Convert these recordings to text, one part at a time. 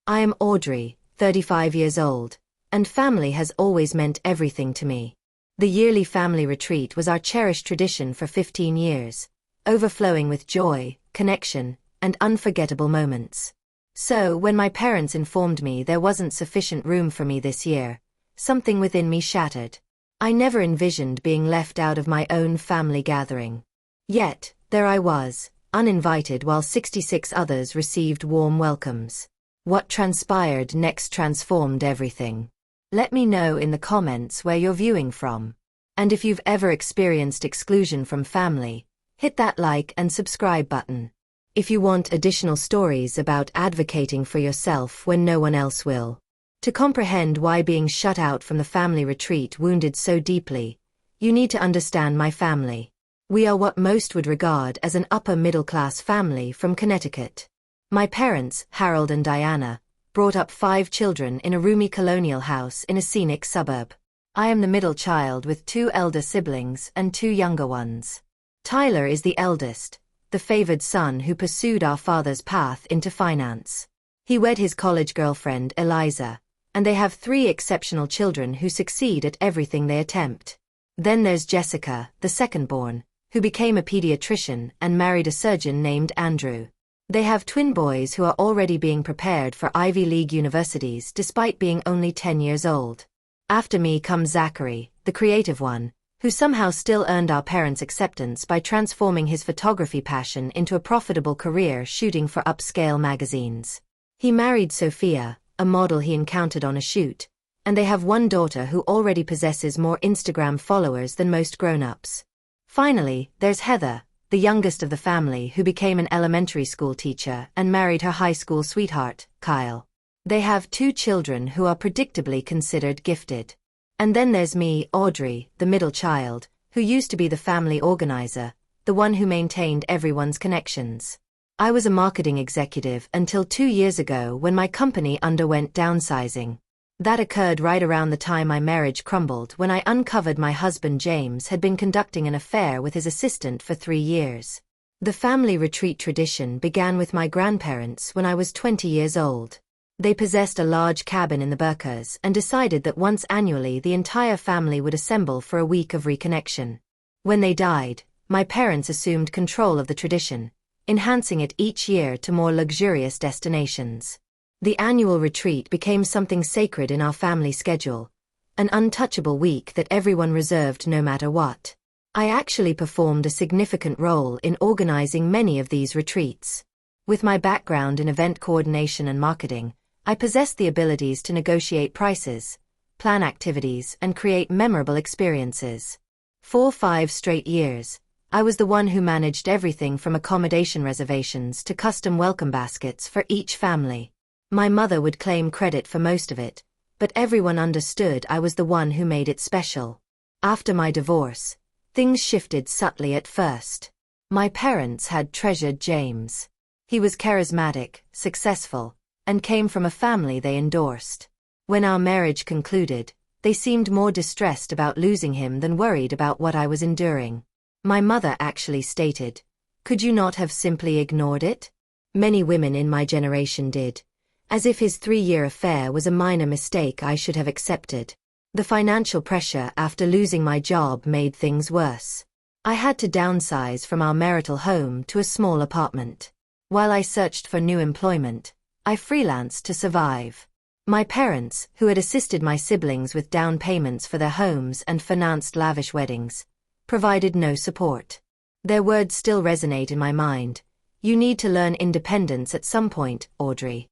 I am Audrey, 35 years old, and family has always meant everything to me. The yearly family retreat was our cherished tradition for 15 years, overflowing with joy, connection, and unforgettable moments. So, when my parents informed me there wasn't sufficient room for me this year, something within me shattered. I never envisioned being left out of my own family gathering. Yet, there I was, uninvited while 66 others received warm welcomes. What transpired next transformed everything. Let me know in the comments where you're viewing from. And if you've ever experienced exclusion from family, hit that like and subscribe button. If you want additional stories about advocating for yourself when no one else will. To comprehend why being shut out from the family retreat wounded so deeply, you need to understand my family. We are what most would regard as an upper-middle-class family from Connecticut. My parents, Harold and Diana, brought up 5 children in a roomy colonial house in a scenic suburb. I am the middle child with 2 elder siblings and 2 younger ones. Tyler is the eldest, the favored son who pursued our father's path into finance. He wed his college girlfriend, Eliza, and they have 3 exceptional children who succeed at everything they attempt. Then there's Jessica, the second-born, who became a pediatrician and married a surgeon named Andrew. They have twin boys who are already being prepared for Ivy League universities despite being only 10 years old. After me comes Zachary, the creative one, who somehow still earned our parents' acceptance by transforming his photography passion into a profitable career shooting for upscale magazines. He married Sophia, a model he encountered on a shoot, and they have 1 daughter who already possesses more Instagram followers than most grown-ups. Finally, there's Heather, the youngest of the family who became an elementary school teacher and married her high school sweetheart, Kyle. They have 2 children who are predictably considered gifted. And then there's me, Audrey, the middle child, who used to be the family organizer, the one who maintained everyone's connections. I was a marketing executive until 2 years ago when my company underwent downsizing. That occurred right around the time my marriage crumbled when I uncovered my husband James had been conducting an affair with his assistant for 3 years. The family retreat tradition began with my grandparents when I was 20 years old. They possessed a large cabin in the Berkshires and decided that once annually the entire family would assemble for a week of reconnection. When they died, my parents assumed control of the tradition, enhancing it each year to more luxurious destinations. The annual retreat became something sacred in our family schedule, an untouchable week that everyone reserved no matter what. I actually performed a significant role in organizing many of these retreats. With my background in event coordination and marketing, I possessed the abilities to negotiate prices, plan activities, and create memorable experiences. For 5 straight years, I was the one who managed everything from accommodation reservations to custom welcome baskets for each family. My mother would claim credit for most of it, but everyone understood I was the one who made it special. After my divorce, things shifted subtly at first. My parents had treasured James. He was charismatic, successful, and came from a family they endorsed. When our marriage concluded, they seemed more distressed about losing him than worried about what I was enduring. My mother actually stated, "Could you not have simply ignored it?" Many women in my generation did, as if his 3-year affair was a minor mistake I should have accepted. The financial pressure after losing my job made things worse. I had to downsize from our marital home to a small apartment. While I searched for new employment, I freelanced to survive. My parents, who had assisted my siblings with down payments for their homes and financed lavish weddings, provided no support. Their words still resonate in my mind. "You need to learn independence at some point, Audrey."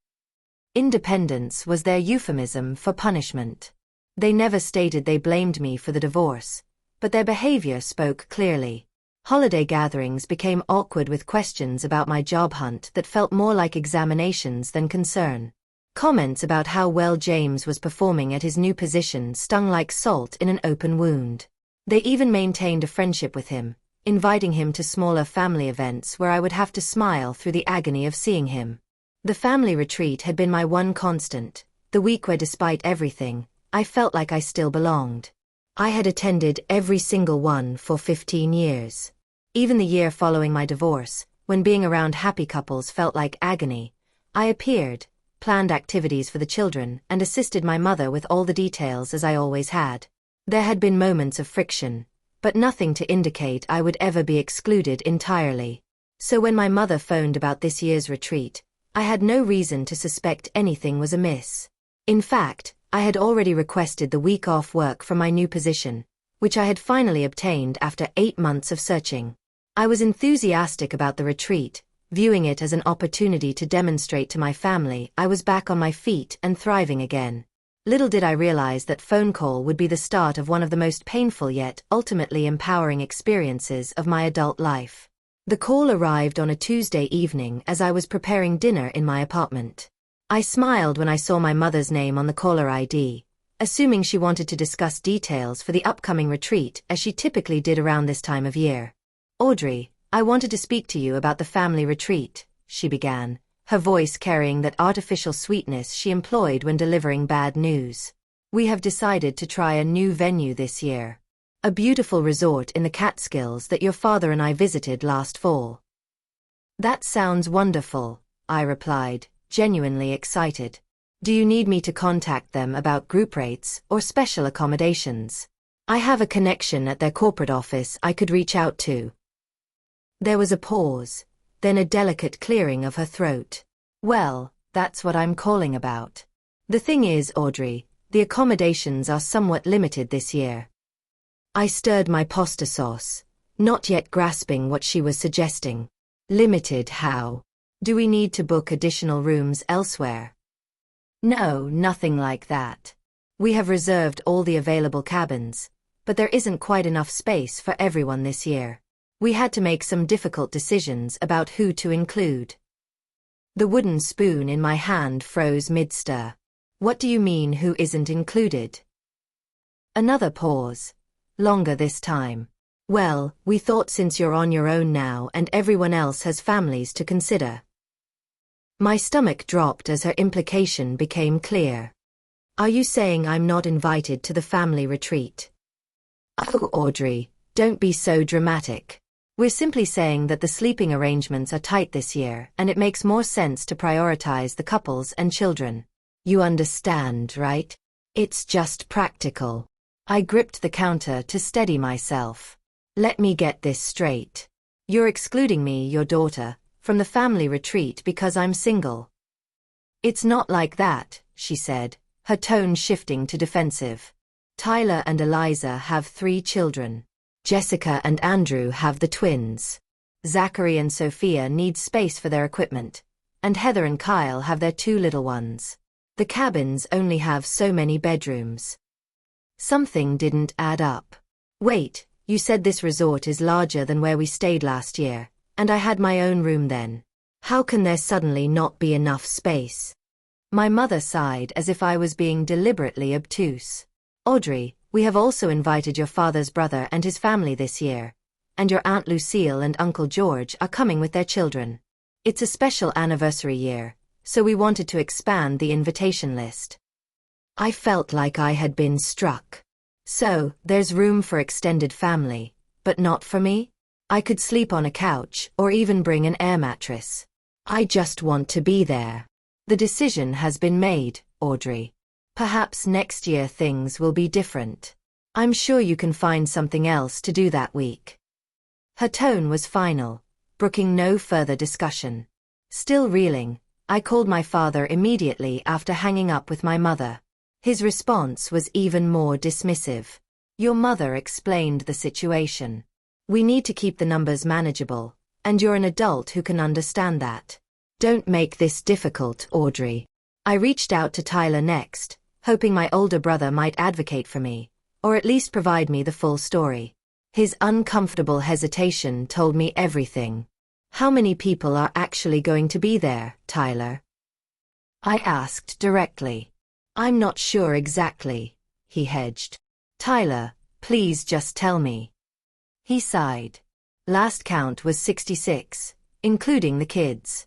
Independence was their euphemism for punishment. They never stated they blamed me for the divorce, but their behavior spoke clearly. Holiday gatherings became awkward with questions about my job hunt that felt more like examinations than concern. Comments about how well James was performing at his new position stung like salt in an open wound. They even maintained a friendship with him, inviting him to smaller family events where I would have to smile through the agony of seeing him. The family retreat had been my one constant, the week where despite everything, I felt like I still belonged. I had attended every single one for 15 years. Even the year following my divorce, when being around happy couples felt like agony, I appeared, planned activities for the children, and assisted my mother with all the details as I always had. There had been moments of friction, but nothing to indicate I would ever be excluded entirely. So when my mother phoned about this year's retreat, I had no reason to suspect anything was amiss. In fact, I had already requested the week off work from my new position, which I had finally obtained after 8 months of searching. I was enthusiastic about the retreat, viewing it as an opportunity to demonstrate to my family I was back on my feet and thriving again. Little did I realize that phone call would be the start of one of the most painful yet ultimately empowering experiences of my adult life. The call arrived on a Tuesday evening as I was preparing dinner in my apartment. I smiled when I saw my mother's name on the caller ID, assuming she wanted to discuss details for the upcoming retreat as she typically did around this time of year. "Audrey, I wanted to speak to you about the family retreat," she began, her voice carrying that artificial sweetness she employed when delivering bad news. "We have decided to try a new venue this year. A beautiful resort in the Catskills that your father and I visited last fall." "That sounds wonderful," I replied, genuinely excited. "Do you need me to contact them about group rates or special accommodations? I have a connection at their corporate office I could reach out to." There was a pause, then a delicate clearing of her throat. "Well, that's what I'm calling about. The thing is, Audrey, the accommodations are somewhat limited this year." I stirred my pasta sauce, not yet grasping what she was suggesting. "Limited how? Do we need to book additional rooms elsewhere?" "No, nothing like that. We have reserved all the available cabins, but there isn't quite enough space for everyone this year. We had to make some difficult decisions about who to include." The wooden spoon in my hand froze mid-stir. "What do you mean who isn't included?" Another pause, longer this time. "Well, we thought since you're on your own now and everyone else has families to consider." My stomach dropped as her implication became clear. "Are you saying I'm not invited to the family retreat?" "Oh, Audrey, don't be so dramatic. We're simply saying that the sleeping arrangements are tight this year and it makes more sense to prioritize the couples and children. You understand, right? It's just practical." I gripped the counter to steady myself. "Let me get this straight. You're excluding me, your daughter, from the family retreat because I'm single." "It's not like that," she said, her tone shifting to defensive. "Tyler and Eliza have 3 children. Jessica and Andrew have the twins. Zachary and Sophia need space for their equipment, and Heather and Kyle have their 2 little ones. The cabins only have so many bedrooms." Something didn't add up. "Wait, you said this resort is larger than where we stayed last year, and I had my own room then. How can there suddenly not be enough space?" My mother sighed as if I was being deliberately obtuse. "Audrey, we have also invited your father's brother and his family this year, and your Aunt Lucille and Uncle George are coming with their children. It's a special anniversary year, so we wanted to expand the invitation list." I felt like I had been struck. "So, there's room for extended family, but not for me? I could sleep on a couch or even bring an air mattress. I just want to be there." "The decision has been made, Audrey. Perhaps next year things will be different. I'm sure you can find something else to do that week." Her tone was final, brooking no further discussion. Still reeling, I called my father immediately after hanging up with my mother. His response was even more dismissive. "Your mother explained the situation. We need to keep the numbers manageable, and you're an adult who can understand that. Don't make this difficult, Audrey." I reached out to Tyler next, hoping my older brother might advocate for me, or at least provide me the full story. His uncomfortable hesitation told me everything. "How many people are actually going to be there, Tyler?" I asked directly. "I'm not sure exactly," he hedged. "Tyler, please just tell me." He sighed. "Last count was 66, including the kids."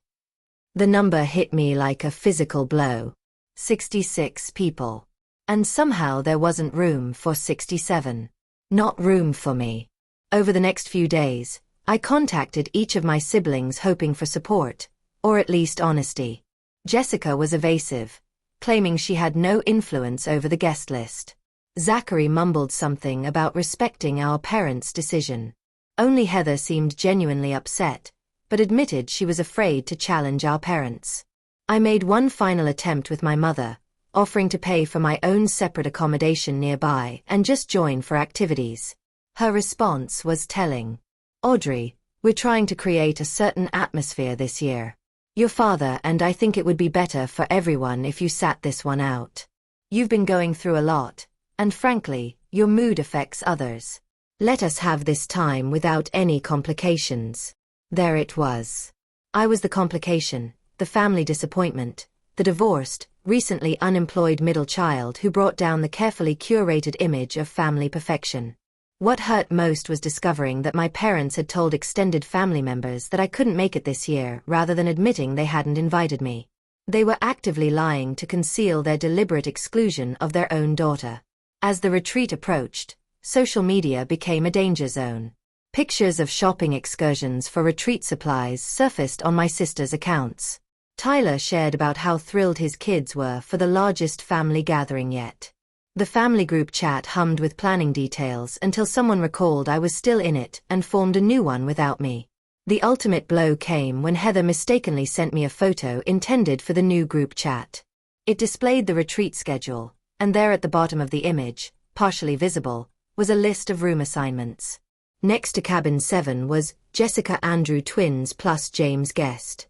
The number hit me like a physical blow. 66 people. And somehow there wasn't room for 67. Not room for me. Over the next few days, I contacted each of my siblings hoping for support, or at least honesty. Jessica was evasive, claiming she had no influence over the guest list. Zachary mumbled something about respecting our parents' decision. Only Heather seemed genuinely upset, but admitted she was afraid to challenge our parents. I made one final attempt with my mother, offering to pay for my own separate accommodation nearby and just join for activities. Her response was telling. "Audrey, we're trying to create a certain atmosphere this year. Your father and I think it would be better for everyone if you sat this one out. You've been going through a lot, and frankly, your mood affects others. Let us have this time without any complications." There it was. I was the complication, the family disappointment, the divorced, recently unemployed middle child who brought down the carefully curated image of family perfection. What hurt most was discovering that my parents had told extended family members that I couldn't make it this year rather than admitting they hadn't invited me. They were actively lying to conceal their deliberate exclusion of their own daughter. As the retreat approached, social media became a danger zone. Pictures of shopping excursions for retreat supplies surfaced on my sister's accounts. Tyler shared about how thrilled his kids were for the largest family gathering yet. The family group chat hummed with planning details until someone recalled I was still in it and formed a new one without me. The ultimate blow came when Heather mistakenly sent me a photo intended for the new group chat. It displayed the retreat schedule, and there at the bottom of the image, partially visible, was a list of room assignments. Next to cabin 7 was Jessica Andrew twins plus James guest.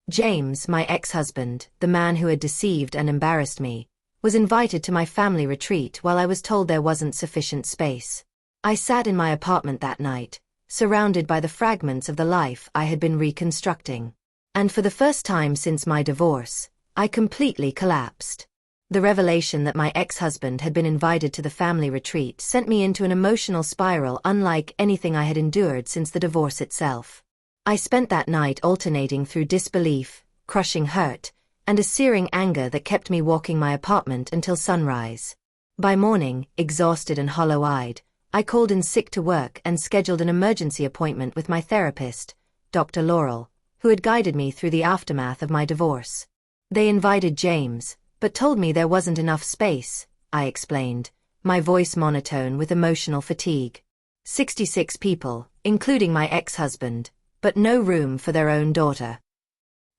James, my ex-husband, the man who had deceived and embarrassed me, was invited to my family retreat while I was told there wasn't sufficient space. I sat in my apartment that night, surrounded by the fragments of the life I had been reconstructing. And for the first time since my divorce, I completely collapsed. The revelation that my ex-husband had been invited to the family retreat sent me into an emotional spiral unlike anything I had endured since the divorce itself. I spent that night alternating through disbelief, crushing hurt, and a searing anger that kept me walking my apartment until sunrise. By morning, exhausted and hollow-eyed, I called in sick to work and scheduled an emergency appointment with my therapist, Dr. Laurel, who had guided me through the aftermath of my divorce. They invited James, but told me there wasn't enough space, I explained, my voice monotone with emotional fatigue. 66 people, including my ex-husband, but no room for their own daughter.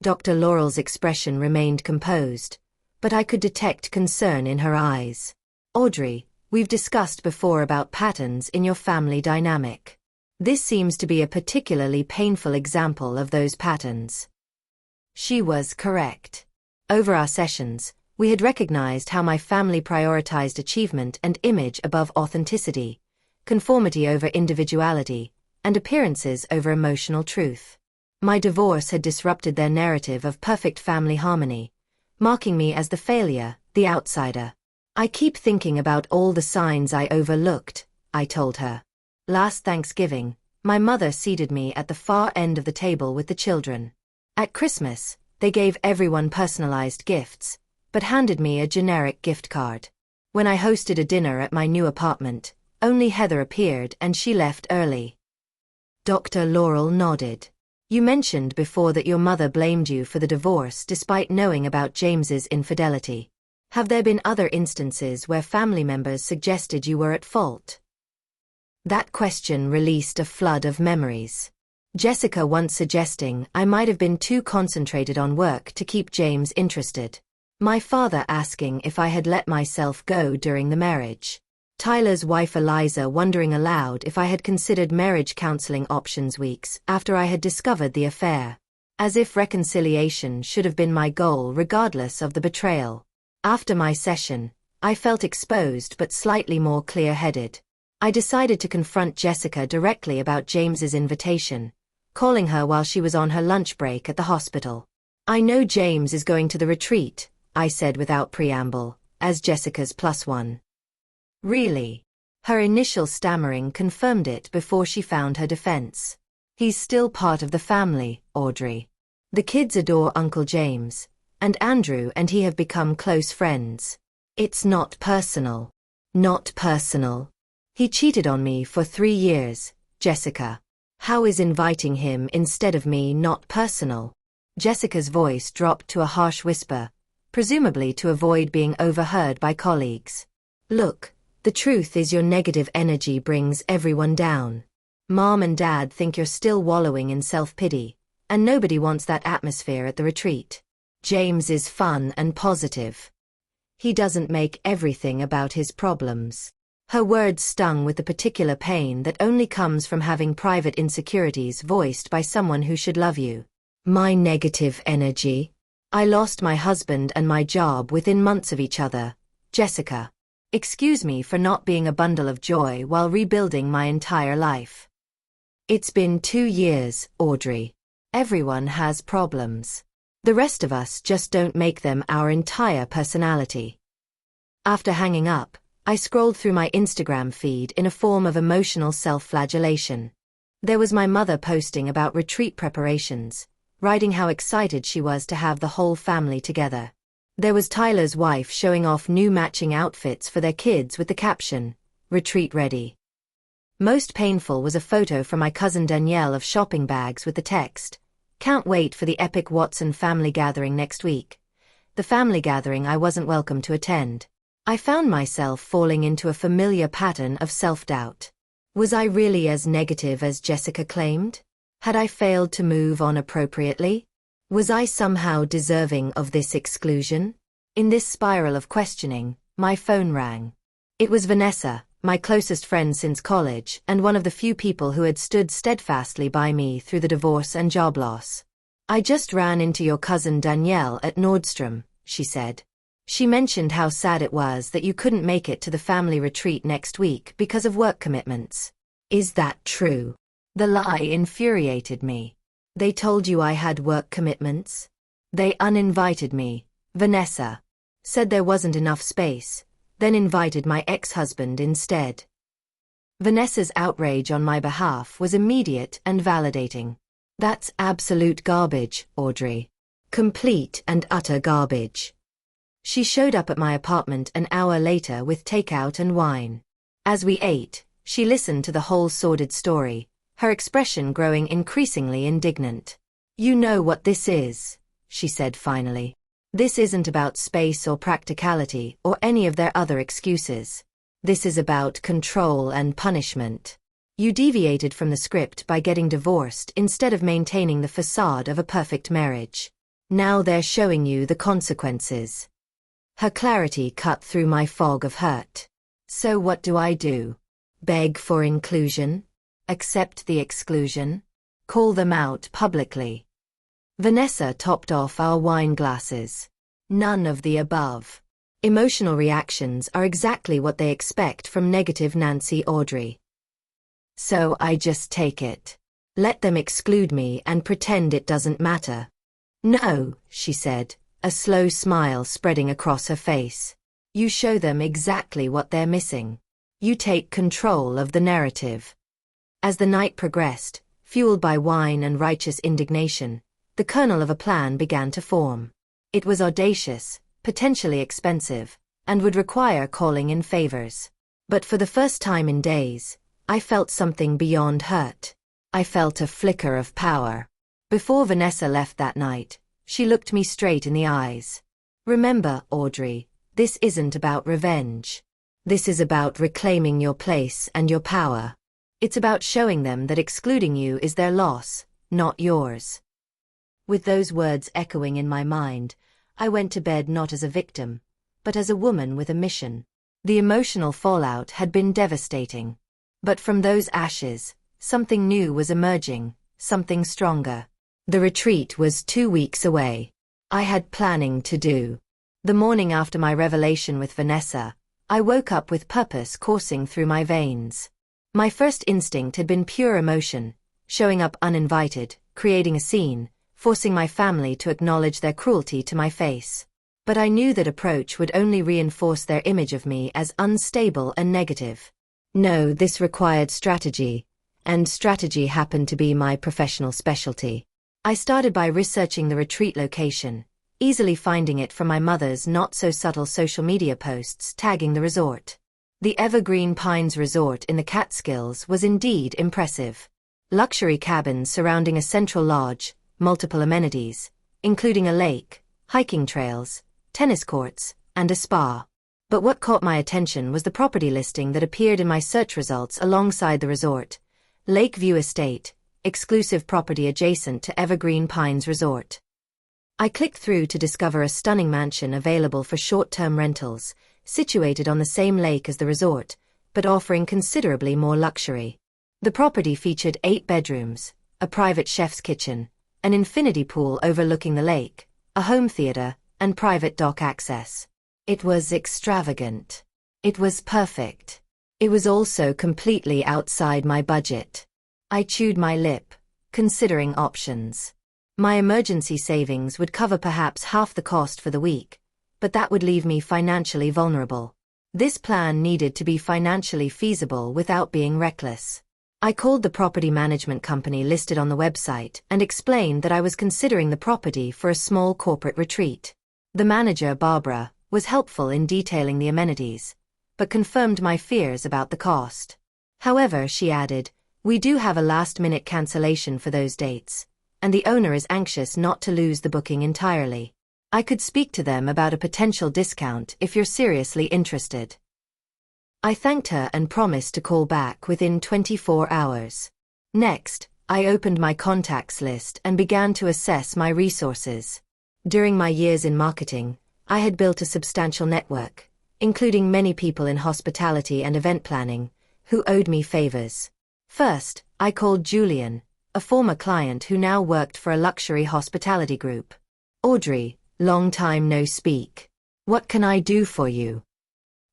Dr. Laurel's expression remained composed, but I could detect concern in her eyes. "Audrey, we've discussed before about patterns in your family dynamic. This seems to be a particularly painful example of those patterns." She was correct. Over our sessions, we had recognized how my family prioritized achievement and image above authenticity, conformity over individuality, and appearances over emotional truth. My divorce had disrupted their narrative of perfect family harmony, marking me as the failure, the outsider. "I keep thinking about all the signs I overlooked," I told her. Last Thanksgiving, my mother seated me at the far end of the table with the children. At Christmas, they gave everyone personalized gifts, but handed me a generic gift card. When I hosted a dinner at my new apartment, only Heather appeared and she left early. Dr. Laurel nodded. "You mentioned before that your mother blamed you for the divorce despite knowing about James's infidelity. Have there been other instances where family members suggested you were at fault?" That question released a flood of memories. Jessica once suggesting I might have been too concentrated on work to keep James interested. My father asking if I had let myself go during the marriage. Tyler's wife Eliza wondering aloud if I had considered marriage counseling options weeks after I had discovered the affair. As if reconciliation should have been my goal regardless of the betrayal. After my session, I felt exposed but slightly more clear-headed. I decided to confront Jessica directly about James's invitation, calling her while she was on her lunch break at the hospital. "I know James is going to the retreat," I said without preamble, as Jessica's +1. "Really?" Her initial stammering confirmed it before she found her defense. "He's still part of the family, Audrey. The kids adore Uncle James, and Andrew and he have become close friends. It's not personal. Not personal. He cheated on me for 3 years, Jessica. How is inviting him instead of me not personal?" Jessica's voice dropped to a harsh whisper, presumably to avoid being overheard by colleagues. Look, the truth is your negative energy brings everyone down. Mom and Dad think you're still wallowing in self-pity, and nobody wants that atmosphere at the retreat. James is fun and positive. He doesn't make everything about his problems. Her words stung with the particular pain that only comes from having private insecurities voiced by someone who should love you. My negative energy? I lost my husband and my job within months of each other, Jessica. Excuse me for not being a bundle of joy while rebuilding my entire life. It's been 2 years, Audrey. Everyone has problems. The rest of us just don't make them our entire personality. After hanging up, I scrolled through my Instagram feed in a form of emotional self-flagellation. There was my mother posting about retreat preparations, writing how excited she was to have the whole family together. There was Tyler's wife showing off new matching outfits for their kids with the caption, "Retreat ready." Most painful was a photo from my cousin Danielle of shopping bags with the text, "Can't wait for the epic Watson family gathering next week." The family gathering I wasn't welcome to attend. I found myself falling into a familiar pattern of self-doubt. Was I really as negative as Jessica claimed? Had I failed to move on appropriately? Was I somehow deserving of this exclusion? In this spiral of questioning, my phone rang. It was Vanessa, my closest friend since college and one of the few people who had stood steadfastly by me through the divorce and job loss. "I just ran into your cousin Danielle at Nordstrom," she said. "She mentioned how sad it was that you couldn't make it to the family retreat next week because of work commitments." Is that true? The lie infuriated me. They told you I had work commitments? They uninvited me, Vanessa. Said there wasn't enough space, then invited my ex-husband instead. Vanessa's outrage on my behalf was immediate and validating. That's absolute garbage, Audrey. Complete and utter garbage. She showed up at my apartment an hour later with takeout and wine. As we ate, she listened to the whole sordid story, her expression growing increasingly indignant. "You know what this is," she said finally. "This isn't about space or practicality or any of their other excuses. This is about control and punishment. You deviated from the script by getting divorced instead of maintaining the facade of a perfect marriage. Now they're showing you the consequences." Her clarity cut through my fog of hurt. So what do I do? Beg for inclusion? Accept the exclusion? Call them out publicly? Vanessa topped off our wine glasses. None of the above. Emotional reactions are exactly what they expect from negative Nancy Audrey. So I just take it. Let them exclude me and pretend it doesn't matter. "No," she said, a slow smile spreading across her face. "You show them exactly what they're missing. You take control of the narrative." As the night progressed, fueled by wine and righteous indignation, the kernel of a plan began to form. It was audacious, potentially expensive, and would require calling in favors. But for the first time in days, I felt something beyond hurt. I felt a flicker of power. Before Vanessa left that night, she looked me straight in the eyes. "Remember, Audrey, this isn't about revenge. This is about reclaiming your place and your power. It's about showing them that excluding you is their loss, not yours." With those words echoing in my mind, I went to bed not as a victim, but as a woman with a mission. The emotional fallout had been devastating. But from those ashes, something new was emerging, something stronger. The retreat was 2 weeks away. I had planning to do. The morning after my revelation with Vanessa, I woke up with purpose coursing through my veins. My first instinct had been pure emotion, showing up uninvited, creating a scene, forcing my family to acknowledge their cruelty to my face. But I knew that approach would only reinforce their image of me as unstable and negative. No, this required strategy, and strategy happened to be my professional specialty. I started by researching the retreat location, easily finding it from my mother's not-so-subtle social media posts tagging the resort. The Evergreen Pines Resort in the Catskills was indeed impressive. Luxury cabins surrounding a central lodge, multiple amenities, including a lake, hiking trails, tennis courts, and a spa. But what caught my attention was the property listing that appeared in my search results alongside the resort. Lakeview Estate, exclusive property adjacent to Evergreen Pines Resort. I clicked through to discover a stunning mansion available for short-term rentals, situated on the same lake as the resort, but offering considerably more luxury. The property featured 8 bedrooms, a private chef's kitchen, an infinity pool overlooking the lake, a home theater, and private dock access. It was extravagant. It was perfect. It was also completely outside my budget. I chewed my lip, considering options. My emergency savings would cover perhaps half the cost for the week, but that would leave me financially vulnerable. This plan needed to be financially feasible without being reckless. I called the property management company listed on the website and explained that I was considering the property for a small corporate retreat. The manager, Barbara, was helpful in detailing the amenities, but confirmed my fears about the cost. However, she added, "We do have a last-minute cancellation for those dates, and the owner is anxious not to lose the booking entirely. I could speak to them about a potential discount if you're seriously interested." I thanked her and promised to call back within 24 hours. Next, I opened my contacts list and began to assess my resources. During my years in marketing, I had built a substantial network, including many people in hospitality and event planning, who owed me favors. First, I called Julian, a former client who now worked for a luxury hospitality group. "Audrey, long time no speak. What can I do for you?"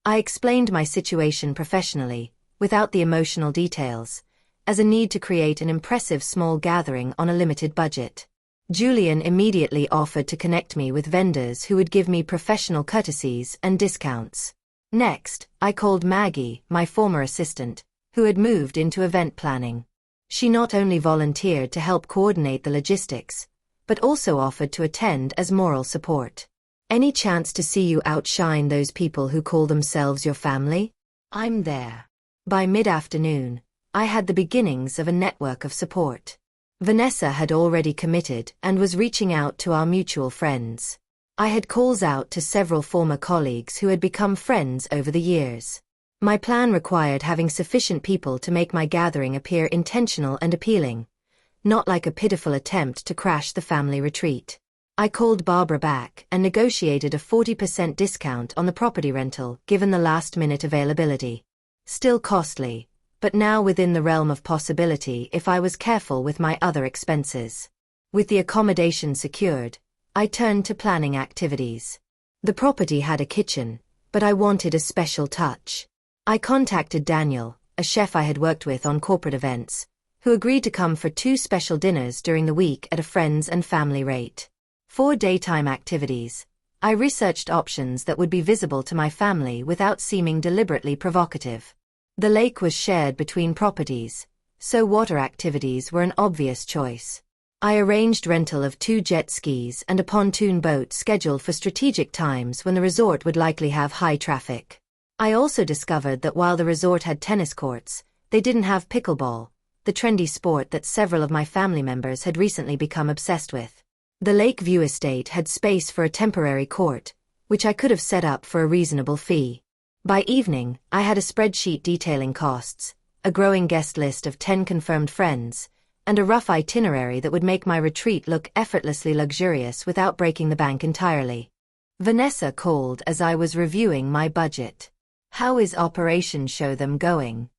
I explained my situation professionally, without the emotional details, as a need to create an impressive small gathering on a limited budget. Julian immediately offered to connect me with vendors who would give me professional courtesies and discounts. Next, I called Maggie, my former assistant, who had moved into event planning. She not only volunteered to help coordinate the logistics, but also offered to attend as moral support. "Any chance to see you outshine those people who call themselves your family? I'm there." By mid-afternoon, I had the beginnings of a network of support. Vanessa had already committed and was reaching out to our mutual friends. I had calls out to several former colleagues who had become friends over the years. My plan required having sufficient people to make my gathering appear intentional and appealing, not like a pitiful attempt to crash the family retreat. I called Barbara back and negotiated a 40% discount on the property rental given the last-minute availability. Still costly, but now within the realm of possibility if I was careful with my other expenses. With the accommodation secured, I turned to planning activities. The property had a kitchen, but I wanted a special touch. I contacted Daniel, a chef I had worked with on corporate events, who agreed to come for 2 special dinners during the week at a friends and family rate. For daytime activities, I researched options that would be visible to my family without seeming deliberately provocative. The lake was shared between properties, so water activities were an obvious choice. I arranged rental of 2 jet skis and a pontoon boat scheduled for strategic times when the resort would likely have high traffic. I also discovered that while the resort had tennis courts, they didn't have pickleball, the trendy sport that several of my family members had recently become obsessed with. The Lakeview Estate had space for a temporary court, which I could have set up for a reasonable fee. By evening, I had a spreadsheet detailing costs, a growing guest list of 10 confirmed friends, and a rough itinerary that would make my retreat look effortlessly luxurious without breaking the bank entirely. Vanessa called as I was reviewing my budget. "How is Operation Show Them going?"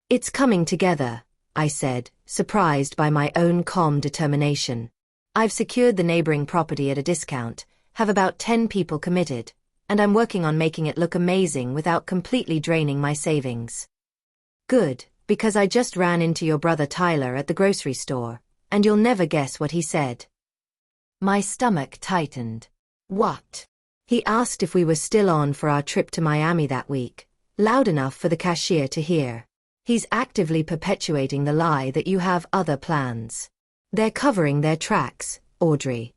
"It's coming together," I said, surprised by my own calm determination. "I've secured the neighboring property at a discount, have about 10 people committed, and I'm working on making it look amazing without completely draining my savings." "Good, because I just ran into your brother Tyler at the grocery store, and you'll never guess what he said." My stomach tightened. "What?" "He asked if we were still on for our trip to Miami that week, loud enough for the cashier to hear. He's actively perpetuating the lie that you have other plans. They're covering their tracks, Audrey."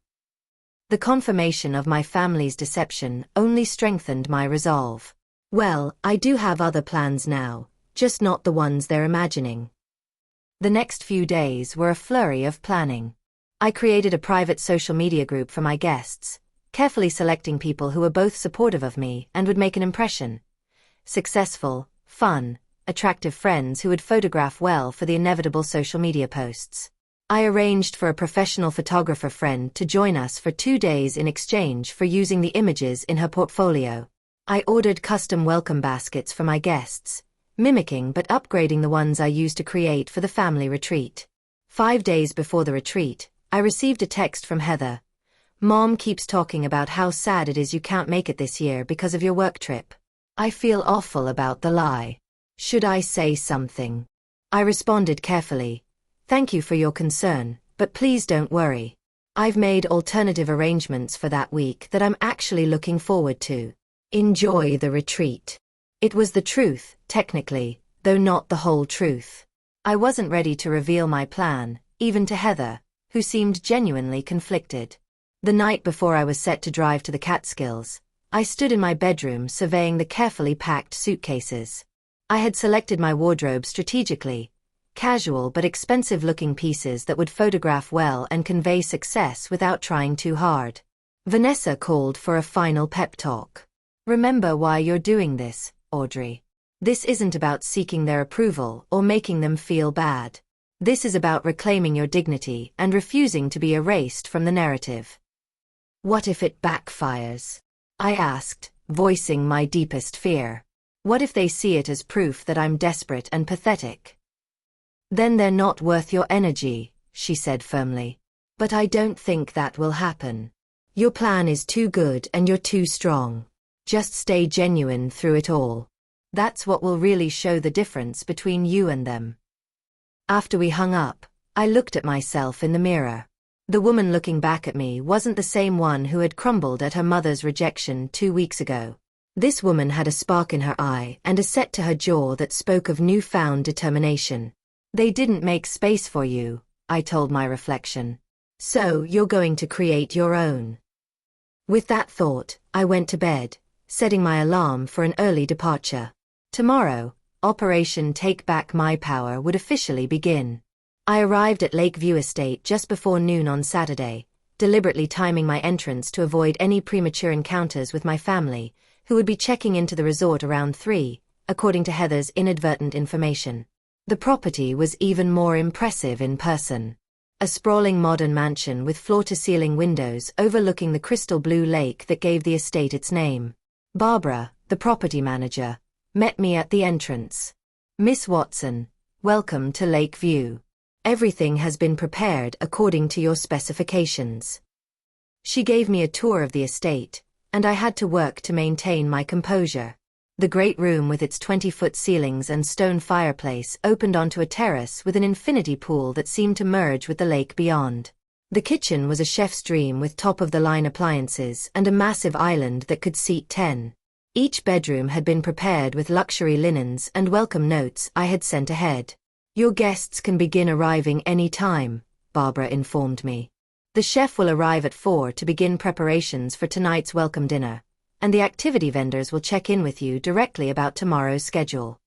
The confirmation of my family's deception only strengthened my resolve. Well, I do have other plans now, just not the ones they're imagining. The next few days were a flurry of planning. I created a private social media group for my guests, carefully selecting people who were both supportive of me and would make an impression. Successful, fun, attractive friends who would photograph well for the inevitable social media posts. I arranged for a professional photographer friend to join us for 2 days in exchange for using the images in her portfolio. I ordered custom welcome baskets for my guests, mimicking but upgrading the ones I used to create for the family retreat. 5 days before the retreat, I received a text from Heather. Mom keeps talking about how sad it is you can't make it this year because of your work trip. I feel awful about the lie. Should I say something? I responded carefully. Thank you for your concern, but please don't worry. I've made alternative arrangements for that week that I'm actually looking forward to. Enjoy the retreat. It was the truth, technically, though not the whole truth. I wasn't ready to reveal my plan, even to Heather, who seemed genuinely conflicted. The night before I was set to drive to the Catskills, I stood in my bedroom surveying the carefully packed suitcases. I had selected my wardrobe strategically, casual but expensive-looking pieces that would photograph well and convey success without trying too hard. Vanessa called for a final pep talk. Remember why you're doing this, Audrey. This isn't about seeking their approval or making them feel bad. This is about reclaiming your dignity and refusing to be erased from the narrative. What if it backfires? I asked, voicing my deepest fear. What if they see it as proof that I'm desperate and pathetic? Then they're not worth your energy, she said firmly. But I don't think that will happen. Your plan is too good and you're too strong. Just stay genuine through it all. That's what will really show the difference between you and them. After we hung up, I looked at myself in the mirror. The woman looking back at me wasn't the same one who had crumbled at her mother's rejection 2 weeks ago. This woman had a spark in her eye and a set to her jaw that spoke of newfound determination. They didn't make space for you, I told my reflection. So you're going to create your own. With that thought, I went to bed, setting my alarm for an early departure. Tomorrow, Operation Take Back My Power would officially begin. I arrived at Lakeview Estate just before noon on Saturday, deliberately timing my entrance to avoid any premature encounters with my family, who would be checking into the resort around 3, according to Heather's inadvertent information. The property was even more impressive in person. A sprawling modern mansion with floor-to-ceiling windows overlooking the crystal blue lake that gave the estate its name. Barbara, the property manager, met me at the entrance. Miss Watson, welcome to Lakeview. Everything has been prepared according to your specifications. She gave me a tour of the estate, and I had to work to maintain my composure. The great room with its 20-foot ceilings and stone fireplace opened onto a terrace with an infinity pool that seemed to merge with the lake beyond. The kitchen was a chef's dream with top-of-the-line appliances and a massive island that could seat 10. Each bedroom had been prepared with luxury linens and welcome notes I had sent ahead. Your guests can begin arriving any time, Barbara informed me. The chef will arrive at 4 to begin preparations for tonight's welcome dinner, and the activity vendors will check in with you directly about tomorrow's schedule.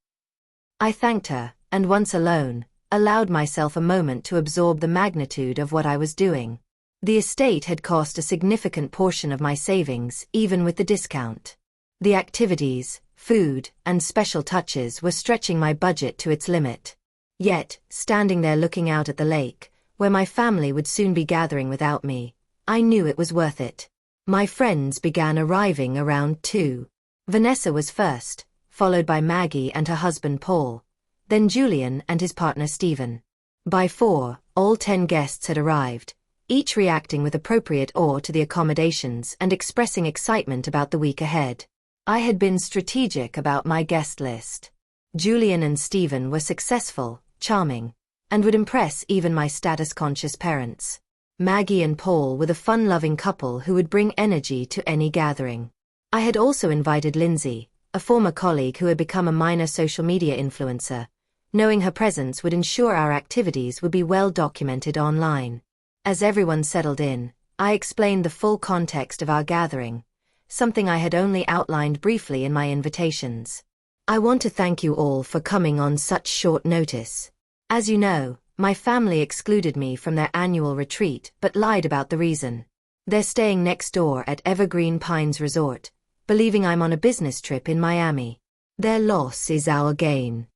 I thanked her, and once alone, allowed myself a moment to absorb the magnitude of what I was doing. The estate had cost a significant portion of my savings, even with the discount. The activities, food, and special touches were stretching my budget to its limit. Yet, standing there looking out at the lake, where my family would soon be gathering without me, I knew it was worth it. My friends began arriving around 2. Vanessa was first, followed by Maggie and her husband Paul, then Julian and his partner Stephen. By 4, all 10 guests had arrived, each reacting with appropriate awe to the accommodations and expressing excitement about the week ahead. I had been strategic about my guest list. Julian and Stephen were successful, charming, and would impress even my status-conscious parents. Maggie and Paul were the fun-loving couple who would bring energy to any gathering. I had also invited Lindsay, a former colleague who had become a minor social media influencer, knowing her presence would ensure our activities would be well documented online. As everyone settled in, I explained the full context of our gathering, something I had only outlined briefly in my invitations. I want to thank you all for coming on such short notice. As you know, My family excluded me from their annual retreat but lied about the reason. They're staying next door at Evergreen Pines Resort, believing I'm on a business trip in Miami. Their loss is our gain.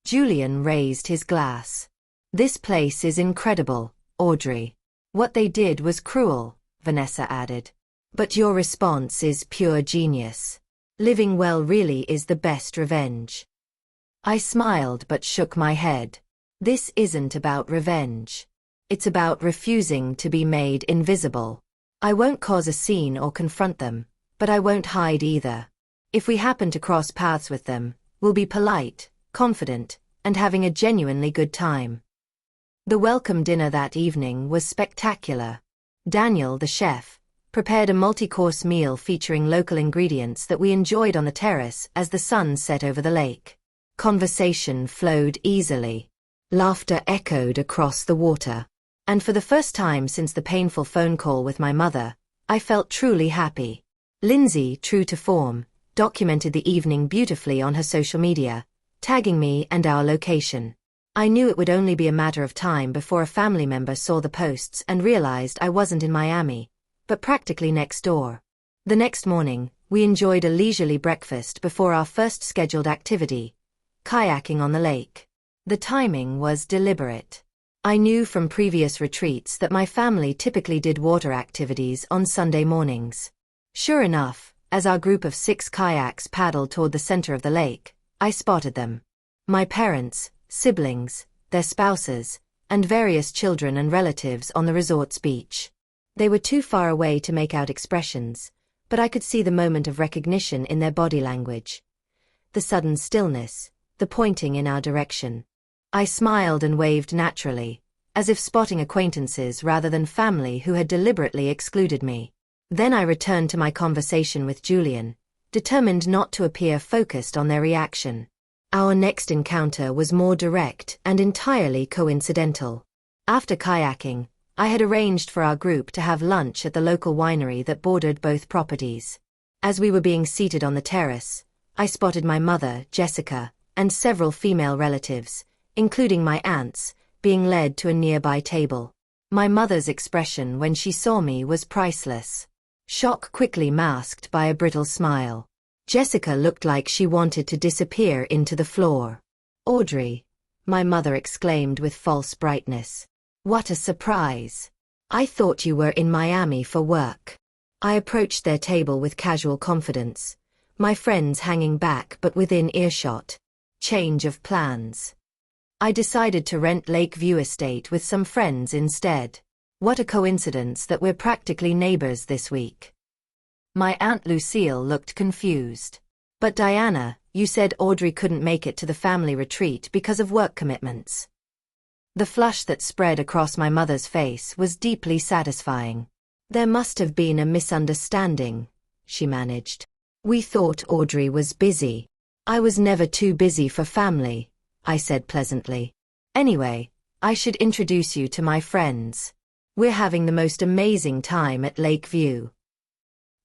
Julian raised his glass. This place is incredible, Audrey. What they did was cruel, Vanessa added. But your response is pure genius. Living well really is the best revenge. I smiled but shook my head. This isn't about revenge. It's about refusing to be made invisible. I won't cause a scene or confront them, but I won't hide either. If we happen to cross paths with them, we'll be polite, confident, and having a genuinely good time. The welcome dinner that evening was spectacular. Daniel, the chef, prepared a multi-course meal featuring local ingredients that we enjoyed on the terrace as the sun set over the lake. Conversation flowed easily. Laughter echoed across the water. And for the first time since the painful phone call with my mother, I felt truly happy. Lindsay, true to form, documented the evening beautifully on her social media, tagging me and our location. I knew it would only be a matter of time before a family member saw the posts and realized I wasn't in Miami, but practically next door. The next morning, we enjoyed a leisurely breakfast before our first scheduled activity, kayaking on the lake. The timing was deliberate. I knew from previous retreats that my family typically did water activities on Sunday mornings. Sure enough, as our group of 6 kayaks paddled toward the center of the lake, I spotted them. My parents, siblings, their spouses, and various children and relatives on the resort's beach. They were too far away to make out expressions, but I could see the moment of recognition in their body language. The sudden stillness, the pointing in our direction. I smiled and waved naturally, as if spotting acquaintances rather than family who had deliberately excluded me. Then I returned to my conversation with Julian, determined not to appear focused on their reaction. Our next encounter was more direct and entirely coincidental. After kayaking, I had arranged for our group to have lunch at the local winery that bordered both properties. As we were being seated on the terrace, I spotted my mother, Jessica, and several female relatives, including my aunts, being led to a nearby table. My mother's expression when she saw me was priceless. Shock quickly masked by a brittle smile. Jessica looked like she wanted to disappear into the floor. "Audrey," my mother exclaimed with false brightness. "What a surprise. I thought you were in Miami for work." I approached their table with casual confidence, my friends hanging back but within earshot. Change of plans. I decided to rent Lakeview Estate with some friends instead. What a coincidence that we're practically neighbors this week. My Aunt Lucille looked confused. "But Diana, you said Audrey couldn't make it to the family retreat because of work commitments." The flush that spread across my mother's face was deeply satisfying. "There must have been a misunderstanding," she managed. "We thought Audrey was busy." "I was never too busy for family," I said pleasantly. "Anyway, I should introduce you to my friends. We're having the most amazing time at Lakeview."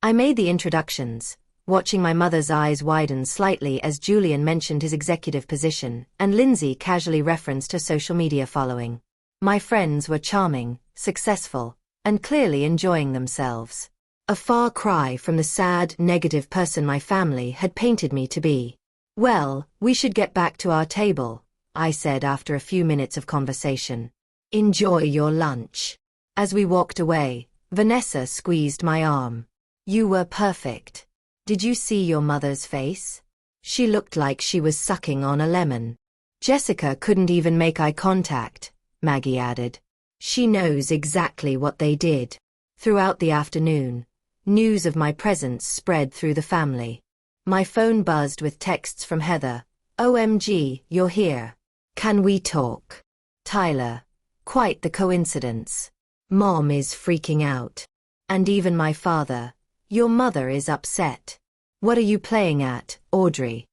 I made the introductions, watching my mother's eyes widen slightly as Julian mentioned his executive position, and Lindsay casually referenced her social media following. My friends were charming, successful, and clearly enjoying themselves. A far cry from the sad, negative person my family had painted me to be. "Well, we should get back to our table," I said after a few minutes of conversation. "Enjoy your lunch." As we walked away, Vanessa squeezed my arm. "You were perfect. Did you see your mother's face? She looked like she was sucking on a lemon." "Jessica couldn't even make eye contact," Maggie added. "She knows exactly what they did." Throughout the afternoon, news of my presence spread through the family. My phone buzzed with texts from Heather. "OMG, you're here. Can we talk?" Tyler. "Quite the coincidence. Mom is freaking out." And even my father. "Your mother is upset. What are you playing at, Audrey?"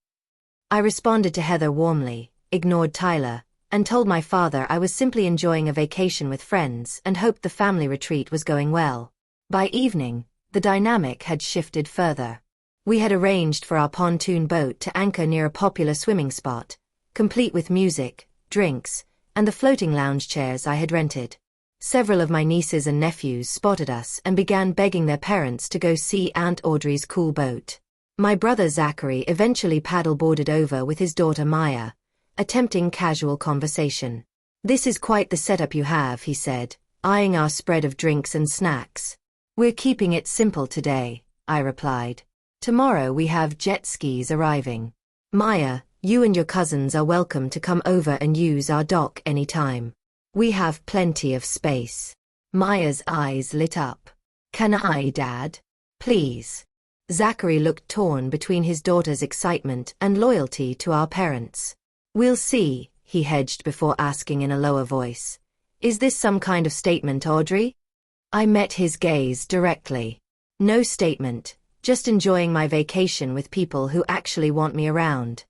I responded to Heather warmly, ignored Tyler, and told my father I was simply enjoying a vacation with friends and hoped the family retreat was going well. By evening, the dynamic had shifted further. We had arranged for our pontoon boat to anchor near a popular swimming spot, complete with music, drinks, and the floating lounge chairs I had rented. Several of my nieces and nephews spotted us and began begging their parents to go see Aunt Audrey's cool boat. My brother Zachary eventually paddle-boarded over with his daughter Maya, attempting casual conversation. "This is quite the setup you have," he said, eyeing our spread of drinks and snacks. "We're keeping it simple today," I replied. "Tomorrow we have jet skis arriving. Maya, you and your cousins are welcome to come over and use our dock anytime. We have plenty of space." Maya's eyes lit up. "Can I, Dad? Please?" Zachary looked torn between his daughter's excitement and loyalty to our parents. "We'll see," he hedged before asking in a lower voice. "Is this some kind of statement, Audrey?" I met his gaze directly. "No statement, just enjoying my vacation with people who actually want me around."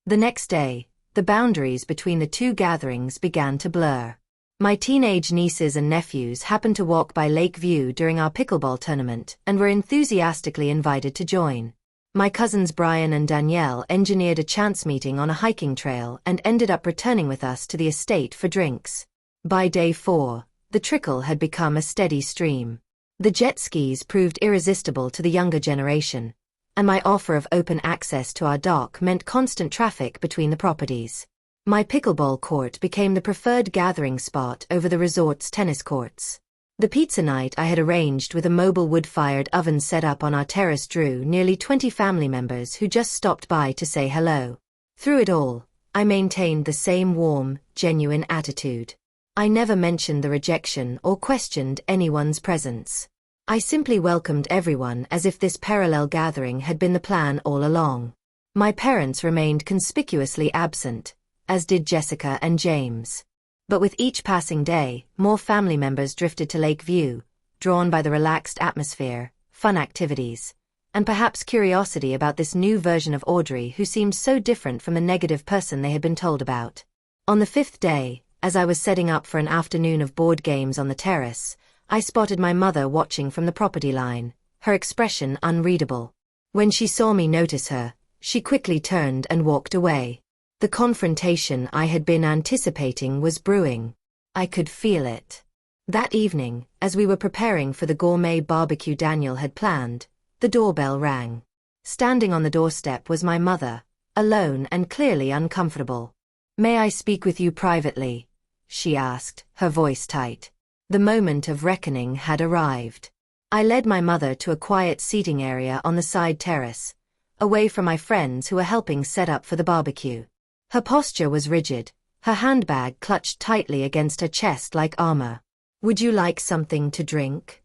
The next day, the boundaries between the two gatherings began to blur. My teenage nieces and nephews happened to walk by Lake View during our pickleball tournament and were enthusiastically invited to join. My cousins Brian and Danielle engineered a chance meeting on a hiking trail and ended up returning with us to the estate for drinks. By day 4, the trickle had become a steady stream. The jet skis proved irresistible to the younger generation, and my offer of open access to our dock meant constant traffic between the properties. My pickleball court became the preferred gathering spot over the resort's tennis courts. The pizza night I had arranged with a mobile wood-fired oven set up on our terrace drew nearly 20 family members who just stopped by to say hello. Through it all, I maintained the same warm, genuine attitude. I never mentioned the rejection or questioned anyone's presence. I simply welcomed everyone as if this parallel gathering had been the plan all along. My parents remained conspicuously absent, as did Jessica and James. But with each passing day, more family members drifted to Lake View, drawn by the relaxed atmosphere, fun activities, and perhaps curiosity about this new version of Audrey who seemed so different from the negative person they had been told about. On the 5th day, as I was setting up for an afternoon of board games on the terrace, I spotted my mother watching from the property line, her expression unreadable. When she saw me notice her, she quickly turned and walked away. The confrontation I had been anticipating was brewing. I could feel it. That evening, as we were preparing for the gourmet barbecue Daniel had planned, the doorbell rang. Standing on the doorstep was my mother, alone and clearly uncomfortable. "May I speak with you privately?" she asked, her voice tight. The moment of reckoning had arrived. I led my mother to a quiet seating area on the side terrace, away from my friends who were helping set up for the barbecue. Her posture was rigid, her handbag clutched tightly against her chest like armor. "Would you like something to drink?"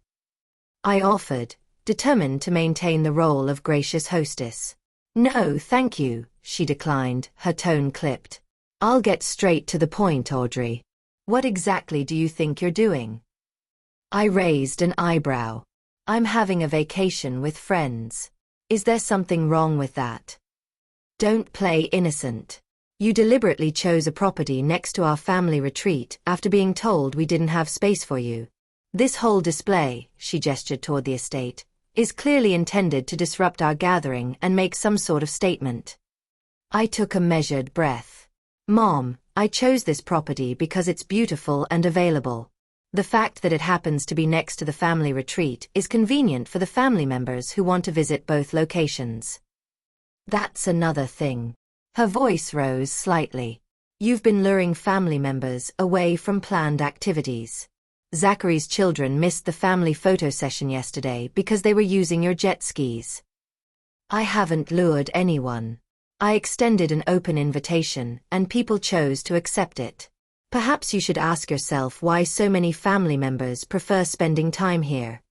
I offered, determined to maintain the role of gracious hostess. "No, thank you," she declined, her tone clipped. "I'll get straight to the point, Audrey. What exactly do you think you're doing?" I raised an eyebrow. "I'm having a vacation with friends. Is there something wrong with that?" "Don't play innocent. You deliberately chose a property next to our family retreat after being told we didn't have space for you. This whole display," she gestured toward the estate, "is clearly intended to disrupt our gathering and make some sort of statement." I took a measured breath. "Mom, I chose this property because it's beautiful and available. The fact that it happens to be next to the family retreat is convenient for the family members who want to visit both locations." "That's another thing." Her voice rose slightly. "You've been luring family members away from planned activities. Zachary's children missed the family photo session yesterday because they were using your jet skis." "I haven't lured anyone. I extended an open invitation, and people chose to accept it. Perhaps you should ask yourself why so many family members prefer spending time here."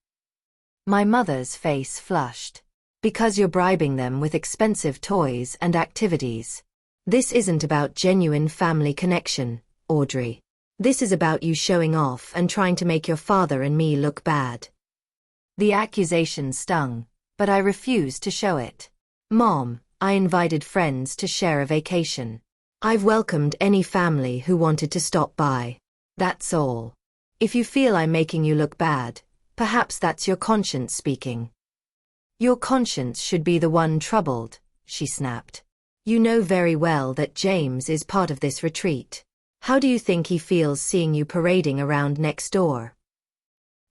My mother's face flushed. "Because you're bribing them with expensive toys and activities. This isn't about genuine family connection, Audrey. This is about you showing off and trying to make your father and me look bad." The accusation stung, but I refused to show it. "Mom, I invited friends to share a vacation. I've welcomed any family who wanted to stop by. That's all. If you feel I'm making you look bad, perhaps that's your conscience speaking." "Your conscience should be the one troubled," she snapped. "You know very well that James is part of this retreat. How do you think he feels seeing you parading around next door?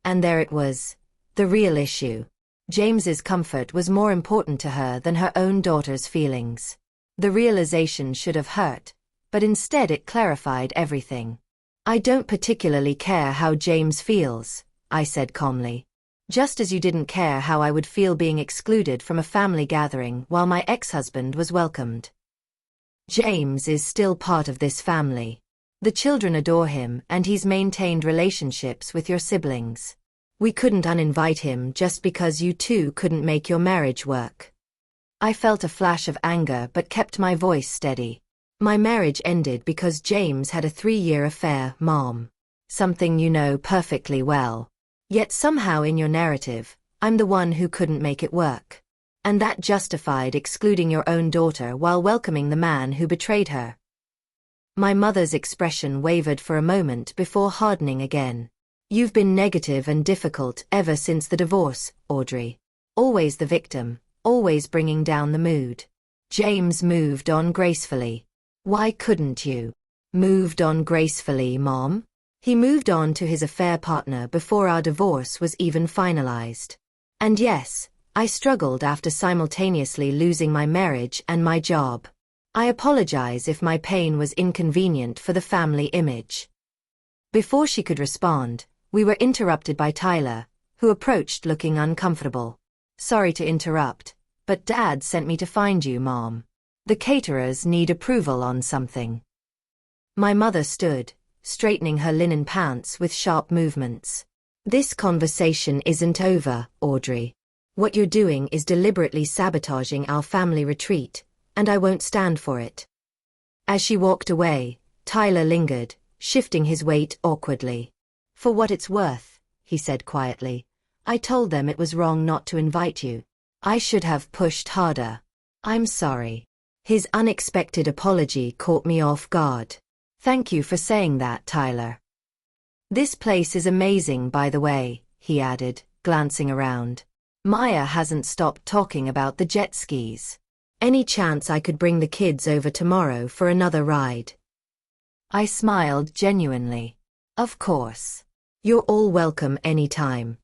And there it was. The real issue. James's comfort was more important to her than her own daughter's feelings. The realization should have hurt, but instead it clarified everything. I don't particularly care how James feels, I said calmly. Just as you didn't care how I would feel being excluded from a family gathering while my ex-husband was welcomed. James is still part of this family. The children adore him and he's maintained relationships with your siblings. We couldn't uninvite him just because you two couldn't make your marriage work. I felt a flash of anger but kept my voice steady. My marriage ended because James had a 3-year affair, Mom. Something you know perfectly well. Yet somehow in your narrative, I'm the one who couldn't make it work. And that justified excluding your own daughter while welcoming the man who betrayed her. My mother's expression wavered for a moment before hardening again. You've been negative and difficult ever since the divorce, Audrey. Always the victim, always bringing down the mood. James moved on gracefully. Why couldn't you? Moved on gracefully, Mom? He moved on to his affair partner before our divorce was even finalized. And yes, I struggled after simultaneously losing my marriage and my job. I apologize if my pain was inconvenient for the family image. Before she could respond, we were interrupted by Tyler, who approached looking uncomfortable. Sorry to interrupt, but Dad sent me to find you, Mom. The caterers need approval on something. My mother stood, straightening her linen pants with sharp movements. This conversation isn't over, Audrey. What you're doing is deliberately sabotaging our family retreat, and I won't stand for it. As she walked away, Tyler lingered, shifting his weight awkwardly. For what it's worth, he said quietly, I told them it was wrong not to invite you. I should have pushed harder. I'm sorry. His unexpected apology caught me off guard. Thank you for saying that, Tyler. This place is amazing, by the way, he added, glancing around. Maya hasn't stopped talking about the jet skis. Any chance I could bring the kids over tomorrow for another ride? I smiled genuinely. Of course. You're all welcome anytime.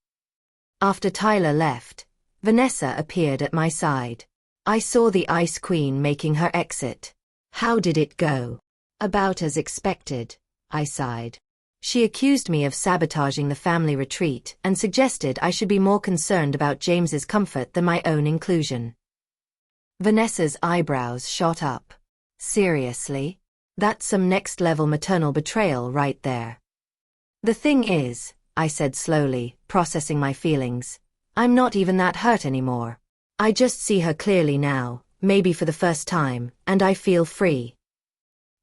After Tyler left, Vanessa appeared at my side. I saw the Ice Queen making her exit. How did it go? About as expected, I sighed. She accused me of sabotaging the family retreat and suggested I should be more concerned about James's comfort than my own inclusion. Vanessa's eyebrows shot up. Seriously? That's some next-level maternal betrayal right there. The thing is, I said slowly, processing my feelings, I'm not even that hurt anymore. I just see her clearly now, maybe for the first time, and I feel free.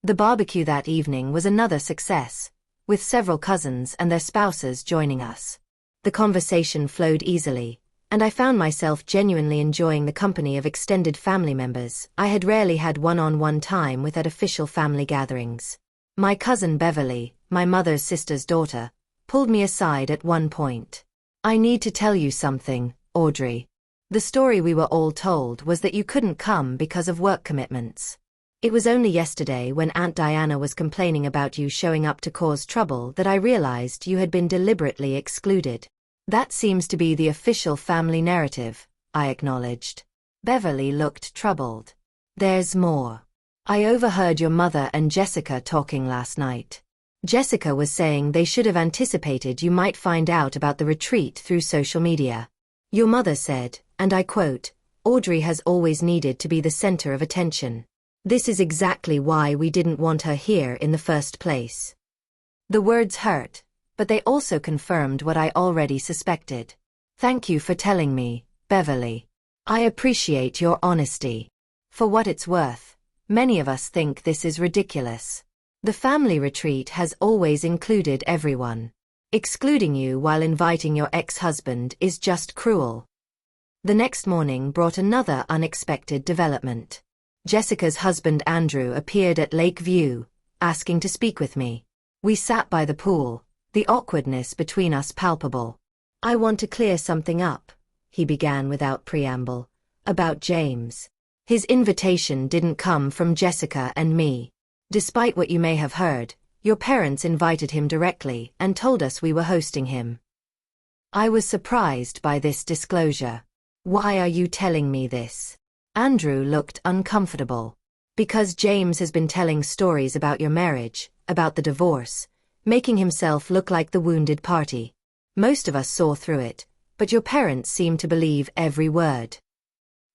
The barbecue that evening was another success, with several cousins and their spouses joining us. The conversation flowed easily, and I found myself genuinely enjoying the company of extended family members I had rarely had one-on-one time with at official family gatherings. My cousin Beverly, my mother's sister's daughter, pulled me aside at one point. I need to tell you something, Audrey. The story we were all told was that you couldn't come because of work commitments. It was only yesterday when Aunt Diana was complaining about you showing up to cause trouble that I realized you had been deliberately excluded. That seems to be the official family narrative, I acknowledged. Beverly looked troubled. There's more. I overheard your mother and Jessica talking last night. Jessica was saying they should have anticipated you might find out about the retreat through social media. Your mother said, and I quote, Audrey has always needed to be the center of attention. This is exactly why we didn't want her here in the first place. The words hurt, but they also confirmed what I already suspected. Thank you for telling me, Beverly. I appreciate your honesty. For what it's worth, many of us think this is ridiculous. The family retreat has always included everyone. Excluding you while inviting your ex-husband is just cruel. The next morning brought another unexpected development. Jessica's husband Andrew appeared at Lake View, asking to speak with me. We sat by the pool, the awkwardness between us palpable. I want to clear something up, he began without preamble, about James. His invitation didn't come from Jessica and me. Despite what you may have heard, Your parents invited him directly and told us we were hosting him. I was surprised by this disclosure. Why are you telling me this? Andrew looked uncomfortable. Because James has been telling stories about your marriage, about the divorce, making himself look like the wounded party. Most of us saw through it, but your parents seem to believe every word.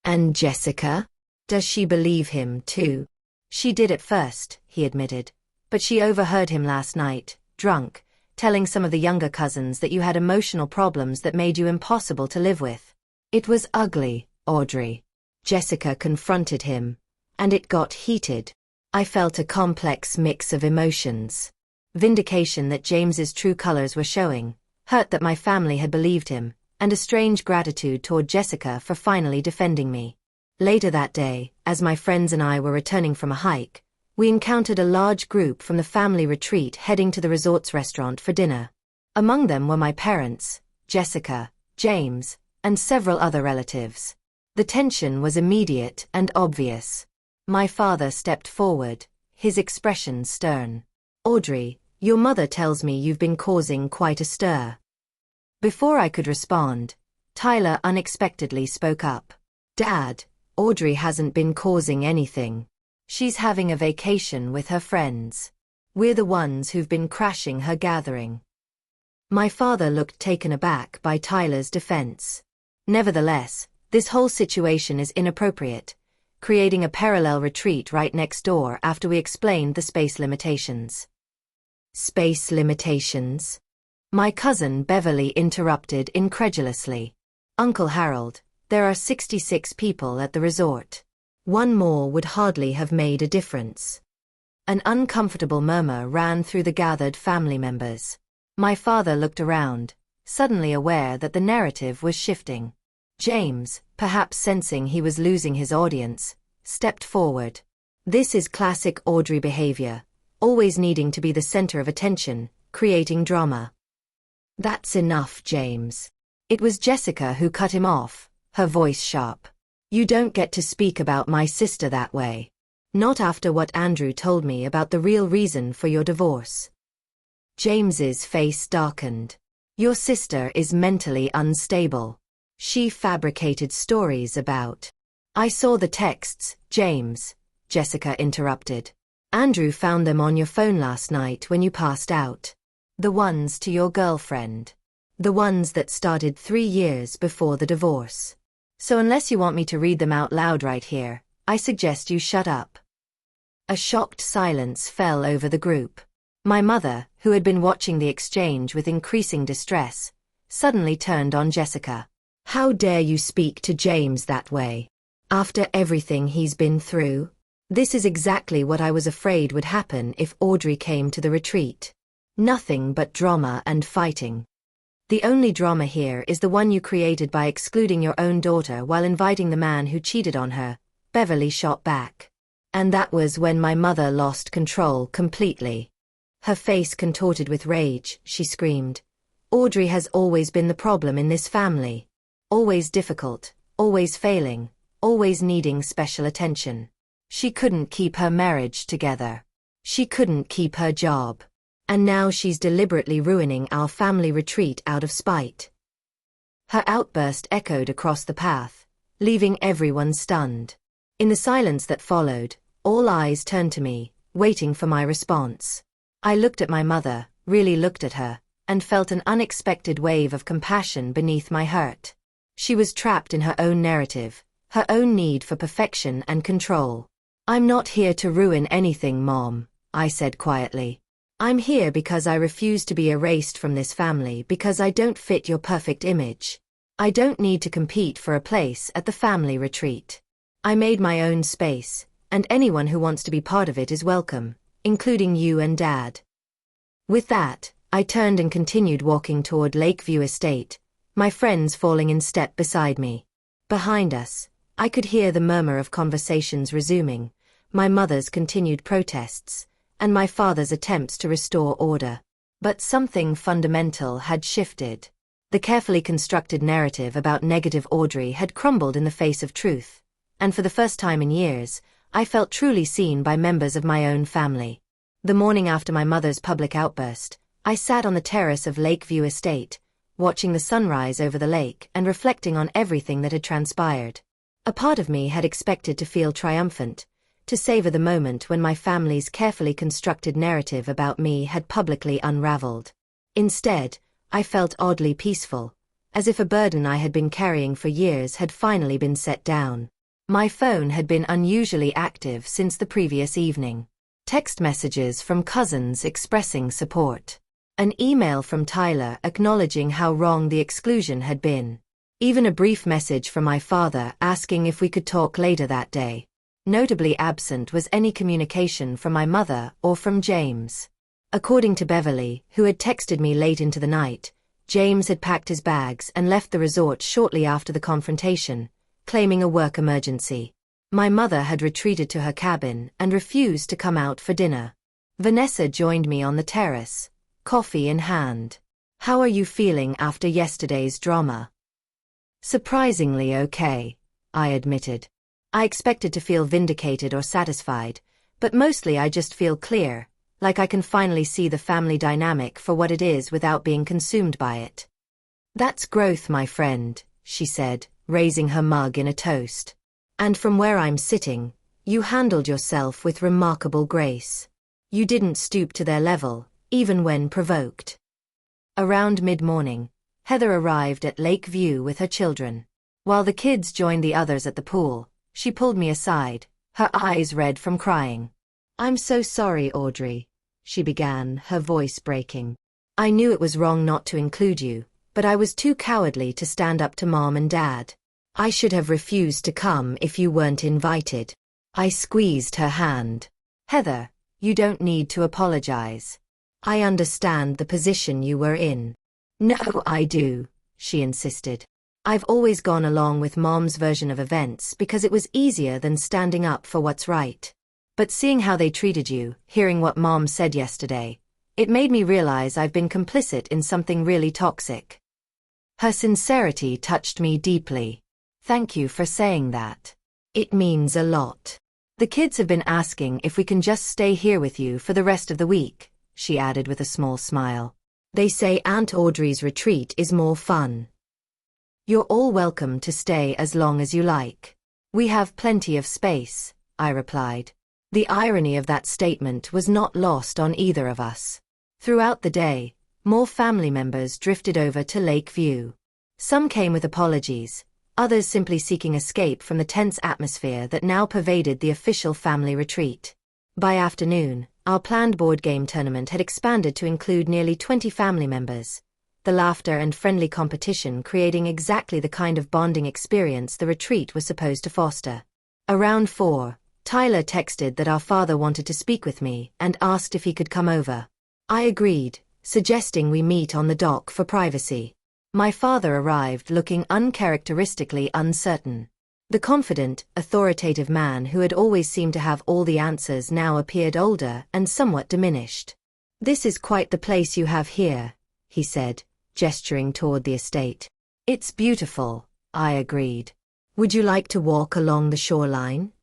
And Jessica? Does she believe him too? She did at first, he admitted. But she overheard him last night, drunk, telling some of the younger cousins that you had emotional problems that made you impossible to live with. It was ugly, Audrey. Jessica confronted him, and it got heated. I felt a complex mix of emotions. Vindication that James's true colors were showing, hurt that my family had believed him, and a strange gratitude toward Jessica for finally defending me. Later that day, as my friends and I were returning from a hike, we encountered a large group from the family retreat heading to the resort's restaurant for dinner. Among them were my parents, Jessica, James, and several other relatives. The tension was immediate and obvious. My father stepped forward, his expression stern. Audrey, your mother tells me you've been causing quite a stir. Before I could respond, Tyler unexpectedly spoke up. Dad, Audrey hasn't been causing anything. She's having a vacation with her friends. We're the ones who've been crashing her gathering. My father looked taken aback by Tyler's defense. Nevertheless, this whole situation is inappropriate, creating a parallel retreat right next door after we explained the space limitations. Space limitations? My cousin Beverly interrupted incredulously. Uncle Harold, there are 66 people at the resort. One more would hardly have made a difference. An uncomfortable murmur ran through the gathered family members. My father looked around, suddenly aware that the narrative was shifting. James, perhaps sensing he was losing his audience, stepped forward. This is classic Audrey behavior, always needing to be the center of attention, creating drama. That's enough, James. It was Jessica who cut him off, her voice sharp. You don't get to speak about my sister that way. Not after what Andrew told me about the real reason for your divorce. James's face darkened. Your sister is mentally unstable. She fabricated stories about. I saw the texts, James, Jessica interrupted. Andrew found them on your phone last night when you passed out. The ones to your girlfriend. The ones that started 3 years before the divorce. So unless you want me to read them out loud right here, I suggest you shut up. A shocked silence fell over the group. My mother, who had been watching the exchange with increasing distress, suddenly turned on Jessica. How dare you speak to James that way? After everything he's been through? This is exactly what I was afraid would happen if Audrey came to the retreat. Nothing but drama and fighting. The only drama here is the one you created by excluding your own daughter while inviting the man who cheated on her, Beverly shot back. And that was when my mother lost control completely. Her face contorted with rage, she screamed. Audrey has always been the problem in this family. Always difficult, always failing, always needing special attention. She couldn't keep her marriage together. She couldn't keep her job. And now she's deliberately ruining our family retreat out of spite. Her outburst echoed across the path, leaving everyone stunned. In the silence that followed, all eyes turned to me, waiting for my response. I looked at my mother, really looked at her, and felt an unexpected wave of compassion beneath my hurt. She was trapped in her own narrative, her own need for perfection and control. I'm not here to ruin anything, Mom, I said quietly. I'm here because I refuse to be erased from this family because I don't fit your perfect image. I don't need to compete for a place at the family retreat. I made my own space, and anyone who wants to be part of it is welcome, including you and Dad. With that, I turned and continued walking toward Lakeview Estate, my friends falling in step beside me. Behind us, I could hear the murmur of conversations resuming, my mother's continued protests, and my father's attempts to restore order. But something fundamental had shifted. The carefully constructed narrative about negative Audrey had crumbled in the face of truth, and for the first time in years, I felt truly seen by members of my own family. The morning after my mother's public outburst, I sat on the terrace of Lakeview Estate, watching the sunrise over the lake and reflecting on everything that had transpired. A part of me had expected to feel triumphant, to savor the moment when my family's carefully constructed narrative about me had publicly unraveled. Instead, I felt oddly peaceful, as if a burden I had been carrying for years had finally been set down. My phone had been unusually active since the previous evening. Text messages from cousins expressing support. An email from Tyler acknowledging how wrong the exclusion had been. Even a brief message from my father asking if we could talk later that day. Notably absent was any communication from my mother or from James. According to Beverly, who had texted me late into the night, James had packed his bags and left the resort shortly after the confrontation, claiming a work emergency. My mother had retreated to her cabin and refused to come out for dinner. Vanessa joined me on the terrace, coffee in hand. "How are you feeling after yesterday's drama?" "Surprisingly okay," I admitted. I expected to feel vindicated or satisfied, but mostly I just feel clear, like I can finally see the family dynamic for what it is without being consumed by it. "That's growth, my friend," she said, raising her mug in a toast. "And from where I'm sitting, you handled yourself with remarkable grace. You didn't stoop to their level, even when provoked." Around mid-morning, Heather arrived at Lakeview with her children. While the kids joined the others at the pool, she pulled me aside, her eyes red from crying. "I'm so sorry, Audrey," she began, her voice breaking. "I knew it was wrong not to include you, but I was too cowardly to stand up to Mom and Dad. I should have refused to come if you weren't invited." I squeezed her hand. "Heather, you don't need to apologize. I understand the position you were in." "No, I do," she insisted. "I've always gone along with Mom's version of events because it was easier than standing up for what's right. But seeing how they treated you, hearing what Mom said yesterday, it made me realize I've been complicit in something really toxic." Her sincerity touched me deeply. "Thank you for saying that. It means a lot. The kids have been asking if we can just stay here with you for the rest of the week," she added with a small smile. "They say Aunt Audrey's retreat is more fun." "You're all welcome to stay as long as you like. We have plenty of space," I replied. The irony of that statement was not lost on either of us. Throughout the day, more family members drifted over to Lakeview. Some came with apologies, others simply seeking escape from the tense atmosphere that now pervaded the official family retreat. By afternoon, our planned board game tournament had expanded to include nearly 20 family members, the laughter and friendly competition creating exactly the kind of bonding experience the retreat was supposed to foster. Around 4, Tyler texted that our father wanted to speak with me and asked if he could come over. I agreed, suggesting we meet on the dock for privacy. My father arrived looking uncharacteristically uncertain. The confident, authoritative man who had always seemed to have all the answers now appeared older and somewhat diminished. "This is quite the place you have here," he said, gesturing toward the estate. "It's beautiful," I agreed. "Would you like to walk along the shoreline?"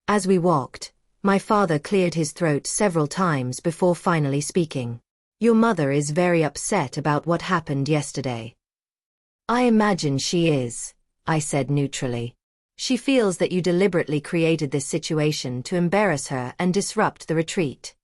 As we walked, my father cleared his throat several times before finally speaking. "Your mother is very upset about what happened yesterday." "I imagine she is," I said neutrally. "She feels that you deliberately created this situation to embarrass her and disrupt the retreat."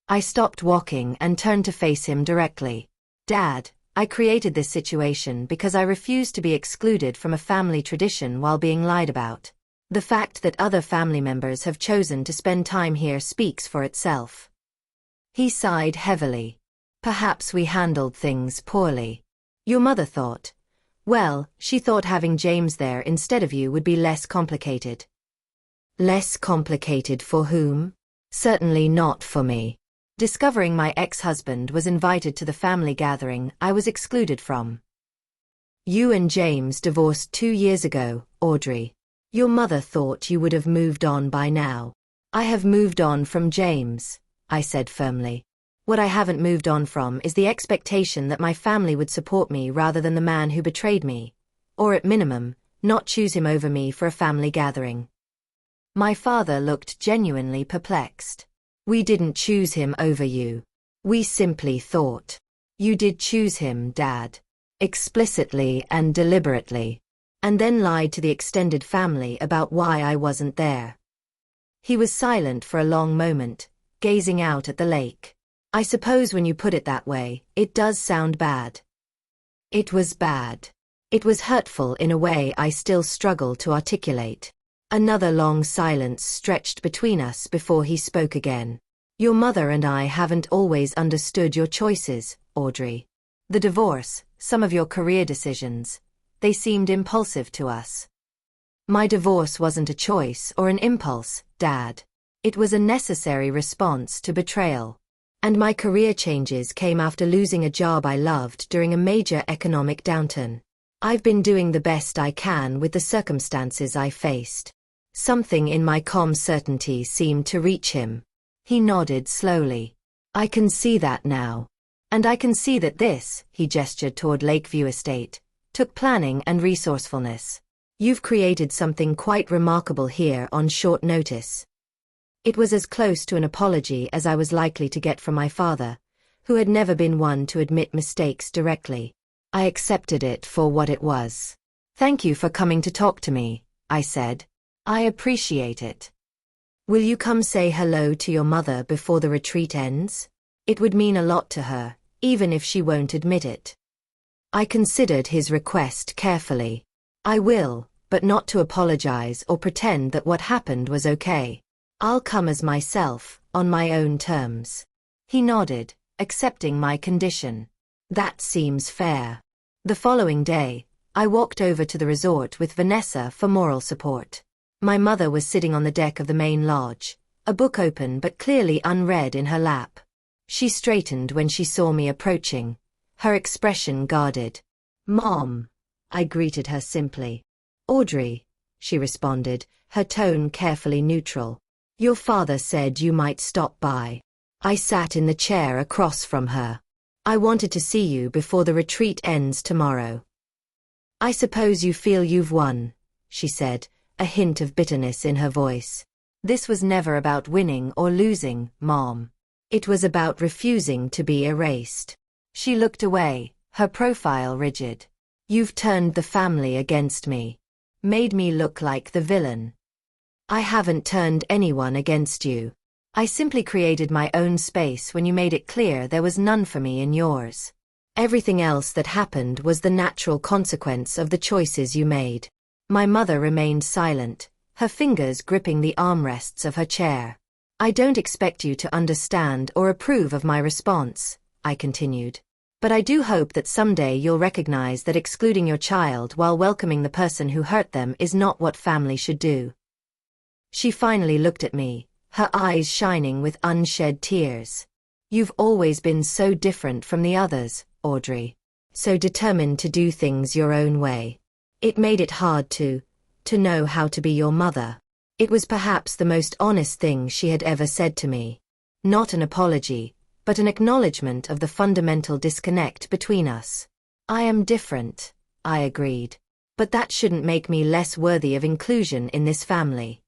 I stopped walking and turned to face him directly. "Dad, I created this situation because I refused to be excluded from a family tradition while being lied about. The fact that other family members have chosen to spend time here speaks for itself." He sighed heavily. "Perhaps we handled things poorly. Your mother thought, well, she thought having James there instead of you would be less complicated." "Less complicated for whom?" "Certainly not for me." Discovering my ex-husband was invited to the family gathering I was excluded from. "You and James divorced 2 years ago, Audrey. Your mother thought you would have moved on by now." "I have moved on from James," I said firmly. "What I haven't moved on from is the expectation that my family would support me rather than the man who betrayed me, or at minimum, not choose him over me for a family gathering." My father looked genuinely perplexed. We didn't choose him over you. We simply thought. You did choose him, Dad. Explicitly and deliberately. And then lied to the extended family about why I wasn't there. He was silent for a long moment, gazing out at the lake. I suppose when you put it that way, it does sound bad. It was bad. It was hurtful in a way I still struggle to articulate. Another long silence stretched between us before he spoke again. Your mother and I haven't always understood your choices, Audrey. The divorce, some of your career decisions, they seemed impulsive to us. My divorce wasn't a choice or an impulse, Dad. It was a necessary response to betrayal. And my career changes came after losing a job I loved during a major economic downturn. I've been doing the best I can with the circumstances I faced. Something in my calm certainty seemed to reach him. He nodded slowly. I can see that now. And I can see that this, he gestured toward Lakeview Estate, took planning and resourcefulness. You've created something quite remarkable here on short notice. It was as close to an apology as I was likely to get from my father, who had never been one to admit mistakes directly. I accepted it for what it was. Thank you for coming to talk to me, I said. I appreciate it. Will you come say hello to your mother before the retreat ends? It would mean a lot to her, even if she won't admit it. I considered his request carefully. I will, but not to apologize or pretend that what happened was okay. I'll come as myself, on my own terms. He nodded, accepting my condition. That seems fair. The following day, I walked over to the resort with Vanessa for moral support. My mother was sitting on the deck of the main lodge, a book open but clearly unread in her lap. She straightened when she saw me approaching, her expression guarded. Mom, I greeted her simply. Audrey, she responded, her tone carefully neutral. Your father said you might stop by. I sat in the chair across from her. I wanted to see you before the retreat ends tomorrow. I suppose you feel you've won, she said, a hint of bitterness in her voice. This was never about winning or losing, Mom. It was about refusing to be erased. She looked away, her profile rigid. You've turned the family against me. Made me look like the villain. I haven't turned anyone against you. I simply created my own space when you made it clear there was none for me in yours. Everything else that happened was the natural consequence of the choices you made. My mother remained silent, her fingers gripping the armrests of her chair. I don't expect you to understand or approve of my response, I continued. But I do hope that someday you'll recognize that excluding your child while welcoming the person who hurt them is not what family should do. She finally looked at me, her eyes shining with unshed tears. You've always been so different from the others, Audrey. So determined to do things your own way. It made it hard to know how to be your mother. It was perhaps the most honest thing she had ever said to me. Not an apology, but an acknowledgement of the fundamental disconnect between us. I am different, I agreed. But that shouldn't make me less worthy of inclusion in this family.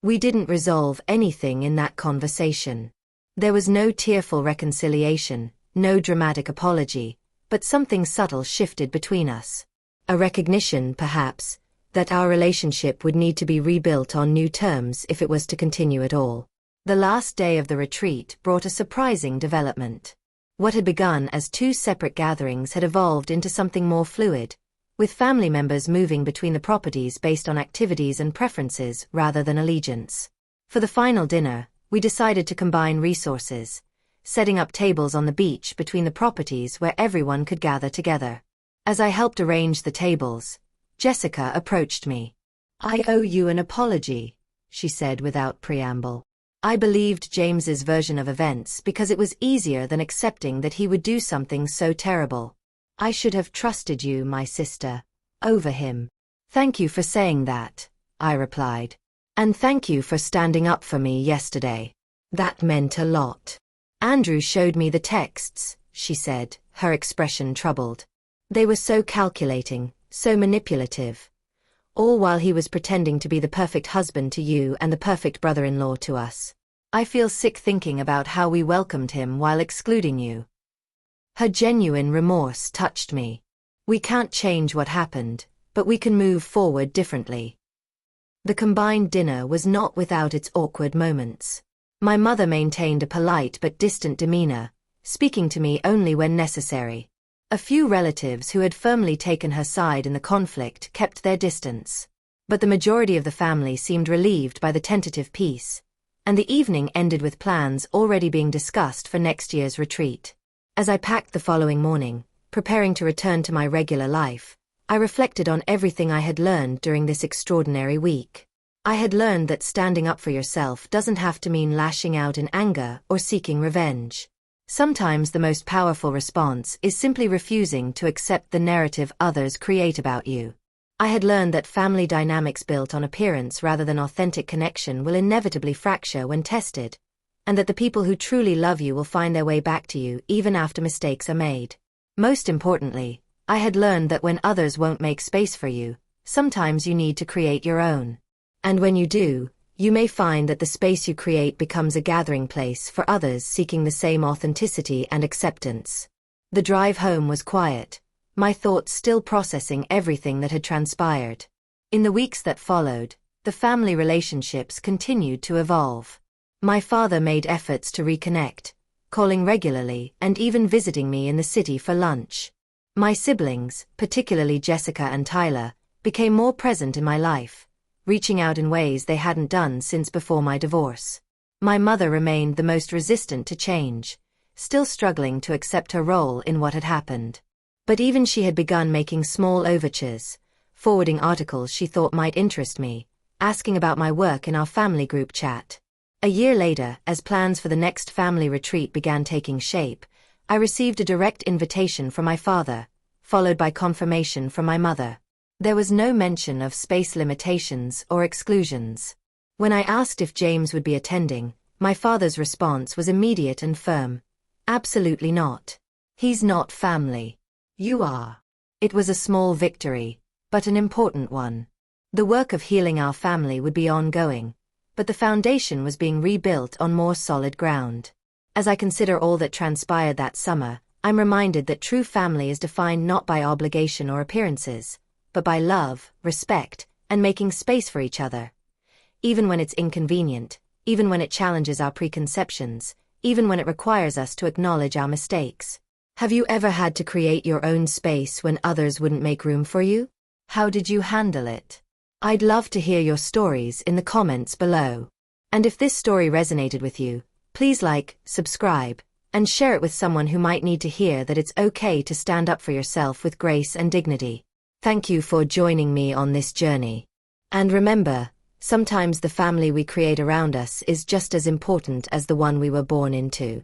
We didn't resolve anything in that conversation. There was no tearful reconciliation, no dramatic apology, but something subtle shifted between us. A recognition, perhaps, that our relationship would need to be rebuilt on new terms if it was to continue at all. The last day of the retreat brought a surprising development. What had begun as two separate gatherings had evolved into something more fluid, with family members moving between the properties based on activities and preferences rather than allegiance. For the final dinner, we decided to combine resources, setting up tables on the beach between the properties where everyone could gather together. As I helped arrange the tables, Jessica approached me. I owe you an apology, she said without preamble. I believed James's version of events because it was easier than accepting that he would do something so terrible. I should have trusted you, my sister, over him. Thank you for saying that, I replied. And thank you for standing up for me yesterday. That meant a lot. Andrew showed me the texts, she said, her expression troubled. They were so calculating, so manipulative. All while he was pretending to be the perfect husband to you and the perfect brother-in-law to us. I feel sick thinking about how we welcomed him while excluding you." Her genuine remorse touched me. We can't change what happened, but we can move forward differently. The combined dinner was not without its awkward moments. My mother maintained a polite but distant demeanor, speaking to me only when necessary. A few relatives who had firmly taken her side in the conflict kept their distance. But the majority of the family seemed relieved by the tentative peace, and the evening ended with plans already being discussed for next year's retreat. As I packed the following morning, preparing to return to my regular life, I reflected on everything I had learned during this extraordinary week. I had learned that standing up for yourself doesn't have to mean lashing out in anger or seeking revenge. Sometimes the most powerful response is simply refusing to accept the narrative others create about you. I had learned that family dynamics built on appearance rather than authentic connection will inevitably fracture when tested, and that the people who truly love you will find their way back to you even after mistakes are made. Most importantly, I had learned that when others won't make space for you, sometimes you need to create your own. And when you do, you may find that the space you create becomes a gathering place for others seeking the same authenticity and acceptance. The drive home was quiet, my thoughts still processing everything that had transpired. In the weeks that followed, the family relationships continued to evolve. My father made efforts to reconnect, calling regularly and even visiting me in the city for lunch. My siblings, particularly Jessica and Tyler, became more present in my life, reaching out in ways they hadn't done since before my divorce. My mother remained the most resistant to change, still struggling to accept her role in what had happened. But even she had begun making small overtures, forwarding articles she thought might interest me, asking about my work in our family group chat. A year later, as plans for the next family retreat began taking shape, I received a direct invitation from my father, followed by confirmation from my mother. There was no mention of space limitations or exclusions. When I asked if James would be attending, my father's response was immediate and firm. "Absolutely not. He's not family. You are." It was a small victory, but an important one. The work of healing our family would be ongoing, but the foundation was being rebuilt on more solid ground. As I consider all that transpired that summer, I'm reminded that true family is defined not by obligation or appearances, but by love, respect, and making space for each other. Even when it's inconvenient, even when it challenges our preconceptions, even when it requires us to acknowledge our mistakes. Have you ever had to create your own space when others wouldn't make room for you? How did you handle it? I'd love to hear your stories in the comments below. And if this story resonated with you, please like, subscribe, and share it with someone who might need to hear that it's okay to stand up for yourself with grace and dignity. Thank you for joining me on this journey. And remember, sometimes the family we create around us is just as important as the one we were born into.